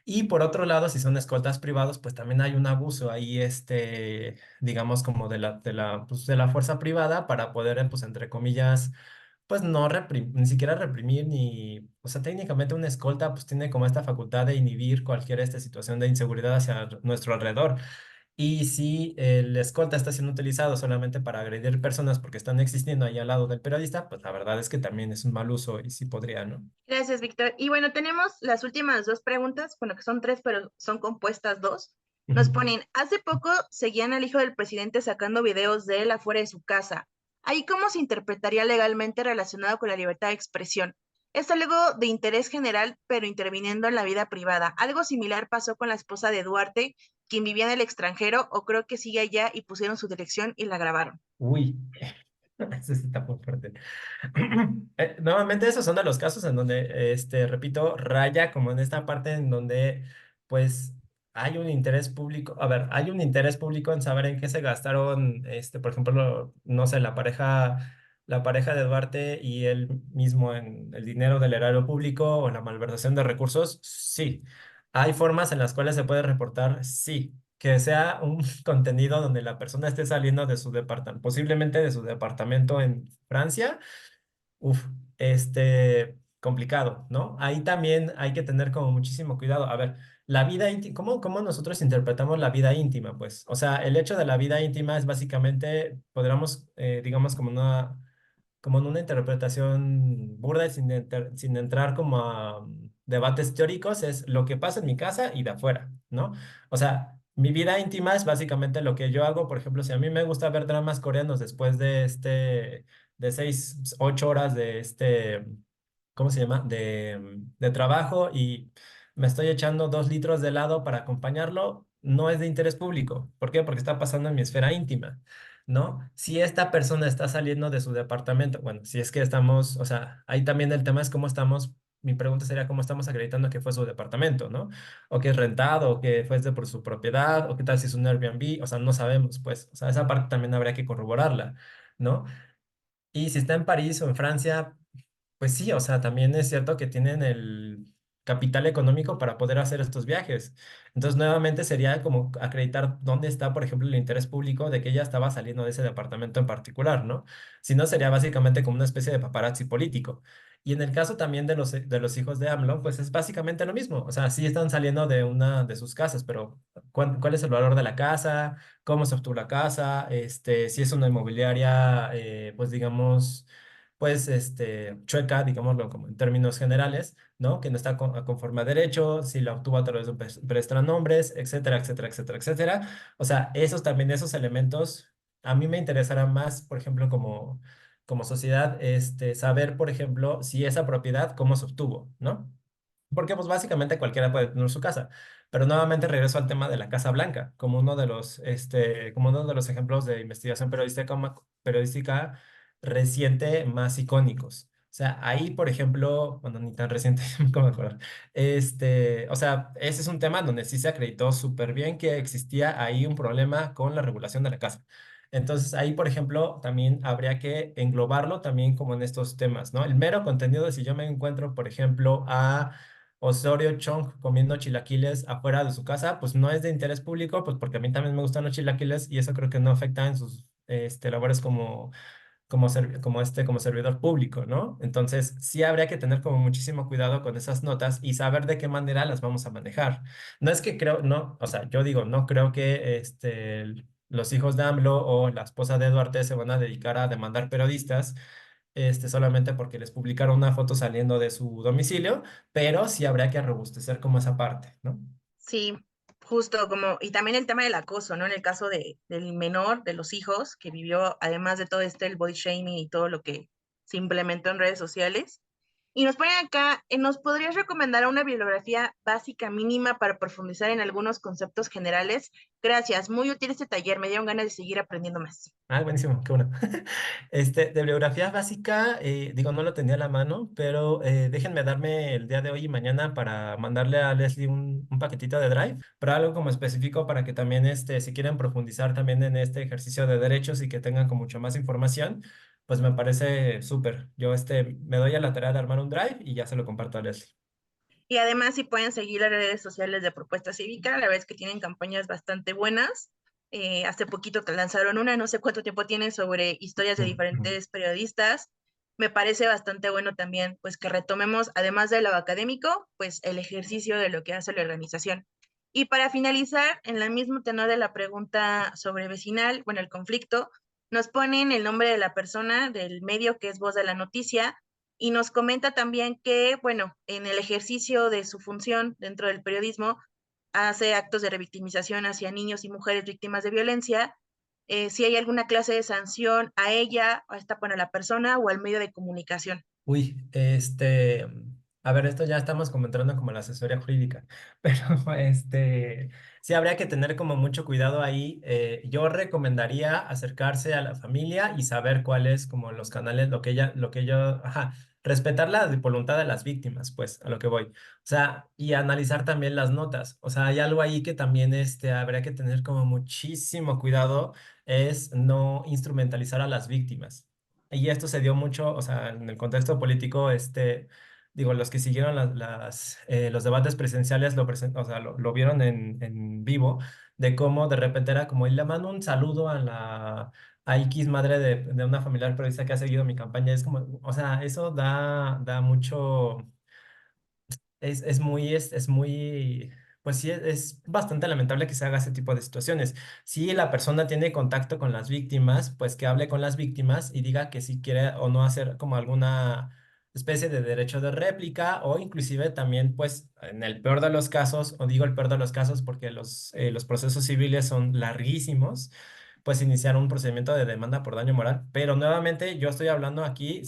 Y por otro lado, si son escoltas privados, pues también hay un abuso ahí, digamos, como de la fuerza privada para poder, pues, entre comillas, pues no ni siquiera reprimir ni, o sea, técnicamente una escolta, pues tiene como esta facultad de inhibir cualquier situación de inseguridad hacia nuestro alrededor. Y si el escolta está siendo utilizado solamente para agredir personas porque están existiendo ahí al lado del periodista, pues la verdad es que también es un mal uso y sí podría, ¿no? Gracias, Víctor. Y bueno, tenemos las últimas dos preguntas, bueno, que son tres, pero son compuestas dos. Nos Ujú. ponen, hace poco seguían al hijo del presidente sacando videos de él afuera de su casa. ¿Ahí cómo se interpretaría legalmente relacionado con la libertad de expresión? Es algo de interés general, pero interviniendo en la vida privada. Algo similar pasó con la esposa de Duarte, quien vivía en el extranjero, o creo que sigue allá y pusieron su dirección y la grabaron. Uy, ese sí está muy fuerte. Nuevamente, esos son de los casos en donde, repito, raya como en esta parte en donde, pues, hay un interés público. A ver, hay un interés público en saber en qué se gastaron, por ejemplo, no sé, la pareja de Duarte y él mismo en el dinero del erario público o la malversación de recursos. Sí. Hay formas en las cuales se puede reportar, sí. Que sea un contenido donde la persona esté saliendo de su departamento, posiblemente de su departamento en Francia. Uf, complicado, ¿no? Ahí también hay que tener como muchísimo cuidado. A ver, la vida íntima, ¿cómo nosotros interpretamos la vida íntima? Pues, o sea, el hecho de la vida íntima es básicamente, podríamos, digamos, como en una interpretación burda y sin entrar como a debates teóricos, es lo que pasa en mi casa y de afuera, ¿no? O sea, mi vida íntima es básicamente lo que yo hago. Por ejemplo, si a mí me gusta ver dramas coreanos después de 6, 8 horas ¿cómo se llama? De trabajo, y me estoy echando 2 litros de helado para acompañarlo, no es de interés público. ¿Por qué? Porque está pasando en mi esfera íntima, ¿no? Si esta persona está saliendo de su departamento, bueno, si es que estamos, o sea, ahí también el tema es cómo estamos. Mi pregunta sería cómo estamos acreditando que fue su departamento, ¿no? O que es rentado, o que fue por su propiedad, o qué tal si es un Airbnb, o sea, no sabemos, pues, o sea, esa parte también habría que corroborarla, ¿no? Y si está en París o en Francia, pues sí, o sea, también es cierto que tienen el capital económico para poder hacer estos viajes. Entonces, nuevamente sería como acreditar dónde está, por ejemplo, el interés público de que ella estaba saliendo de ese departamento en particular, ¿no? Si no, sería básicamente como una especie de paparazzi político. Y en el caso también de los hijos de AMLO, pues es básicamente lo mismo. O sea, sí están saliendo de una de sus casas, pero ¿cuál es el valor de la casa? ¿Cómo se obtuvo la casa? Si es una inmobiliaria, pues digamos pues, chueca, digámoslo como en términos generales, ¿no? Que no está conforme a derecho, si la obtuvo a través de un prestanombres, etcétera, etcétera, etcétera, etcétera. O sea, esos elementos, a mí me interesará más, por ejemplo, como sociedad, saber, por ejemplo, si esa propiedad, cómo se obtuvo, ¿no? Porque pues básicamente cualquiera puede tener su casa. Pero nuevamente regreso al tema de la Casa Blanca, como uno de los ejemplos de investigación periodística reciente más icónicos. O sea, ahí, por ejemplo, bueno, ni tan reciente, como me acuerdo. O sea, ese es un tema donde sí se acreditó súper bien que existía ahí un problema con la regulación de la casa. Entonces, ahí, por ejemplo, también habría que englobarlo también como en estos temas, ¿no? El mero contenido, si yo me encuentro, por ejemplo, a Osorio Chong comiendo chilaquiles afuera de su casa, pues no es de interés público, pues porque a mí también me gustan los chilaquiles y eso creo que no afecta en sus labores como servidor público, ¿no? Entonces, sí habría que tener como muchísimo cuidado con esas notas y saber de qué manera las vamos a manejar. No es que creo, no, o sea, yo digo, no creo que los hijos de AMLO o la esposa de Duarte se van a dedicar a demandar periodistas, solamente porque les publicaron una foto saliendo de su domicilio, pero sí habría que robustecer como esa parte, ¿no? Sí, justo como, y también el tema del acoso, ¿no? En el caso del menor, de los hijos, que vivió, además de todo el body shaming y todo lo que se implementó en redes sociales. Y nos ponen acá, ¿nos podrías recomendar una bibliografía básica mínima para profundizar en algunos conceptos generales? Gracias, muy útil este taller, me dieron ganas de seguir aprendiendo más. Ah, buenísimo, qué bueno. De bibliografía básica, digo, no lo tenía a la mano, pero déjenme darme el día de hoy y mañana para mandarle a Leslie un paquetito de Drive, pero algo como específico para que también, si quieren profundizar también en este ejercicio de derechos y que tengan con mucho más información, pues me parece súper. Yo, me doy a la tarea de armar un Drive y ya se lo comparto a Leslie. Y además, si pueden seguir las redes sociales de Propuesta Cívica, la verdad es que tienen campañas bastante buenas. Hace poquito te lanzaron una, no sé cuánto tiempo tienen, sobre historias de Ujú. diferentes periodistas. Me parece bastante bueno también, pues que retomemos, además de lo académico, pues el ejercicio de lo que hace la organización. Y para finalizar, en el mismo tenor de la pregunta sobre vecinal, bueno, el conflicto, nos ponen el nombre de la persona del medio que es voz de la noticia y nos comenta también que, bueno, en el ejercicio de su función dentro del periodismo, hace actos de revictimización hacia niños y mujeres víctimas de violencia. Si hay alguna clase de sanción a ella, a esta, bueno, a la persona o al medio de comunicación. Uy, a ver, esto ya estamos comentando como la asesoría jurídica, pero sí habría que tener como mucho cuidado ahí. Yo recomendaría acercarse a la familia y saber cuáles como los canales, ajá, respetar la voluntad de las víctimas, pues, a lo que voy. O sea, y analizar también las notas. O sea, hay algo ahí que también habría que tener como muchísimo cuidado, es no instrumentalizar a las víctimas. Y esto se dio mucho, o sea, en el contexto político, digo, los que siguieron los debates presidenciales o sea, lo vieron en vivo, de cómo de repente era como, y le mando un saludo a X madre de una familiar periodista que ha seguido mi campaña. Es como, o sea, eso da mucho. Es muy, pues sí, es bastante lamentable que se haga ese tipo de situaciones. Si la persona tiene contacto con las víctimas, pues que hable con las víctimas y diga que si quiere o no hacer como alguna especie de derecho de réplica o inclusive también, pues en el peor de los casos, o digo el peor de los casos porque los procesos civiles son larguísimos, pues iniciar un procedimiento de demanda por daño moral. Pero nuevamente yo estoy hablando aquí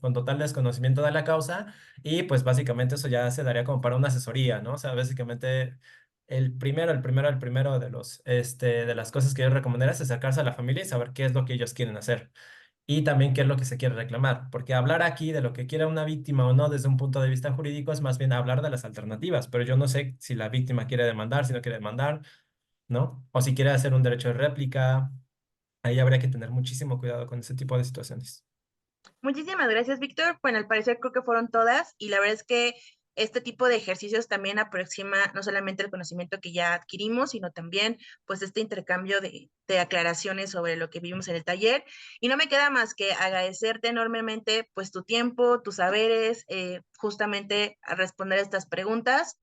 con total desconocimiento de la causa y pues básicamente eso ya se daría como para una asesoría, ¿no? O sea, básicamente el primero de las cosas que yo recomendaría es acercarse a la familia y saber qué es lo que ellos quieren hacer y también qué es lo que se quiere reclamar, porque hablar aquí de lo que quiere una víctima o no desde un punto de vista jurídico es más bien hablar de las alternativas, pero yo no sé si la víctima quiere demandar, si no quiere demandar, ¿no? O si quiere hacer un derecho de réplica, ahí habría que tener muchísimo cuidado con ese tipo de situaciones. Muchísimas gracias, Víctor. Bueno, al parecer creo que fueron todas y la verdad es que este tipo de ejercicios también aproxima no solamente el conocimiento que ya adquirimos, sino también pues este intercambio de aclaraciones sobre lo que vivimos en el taller. Y no me queda más que agradecerte enormemente pues tu tiempo, tus saberes, justamente a responder estas preguntas.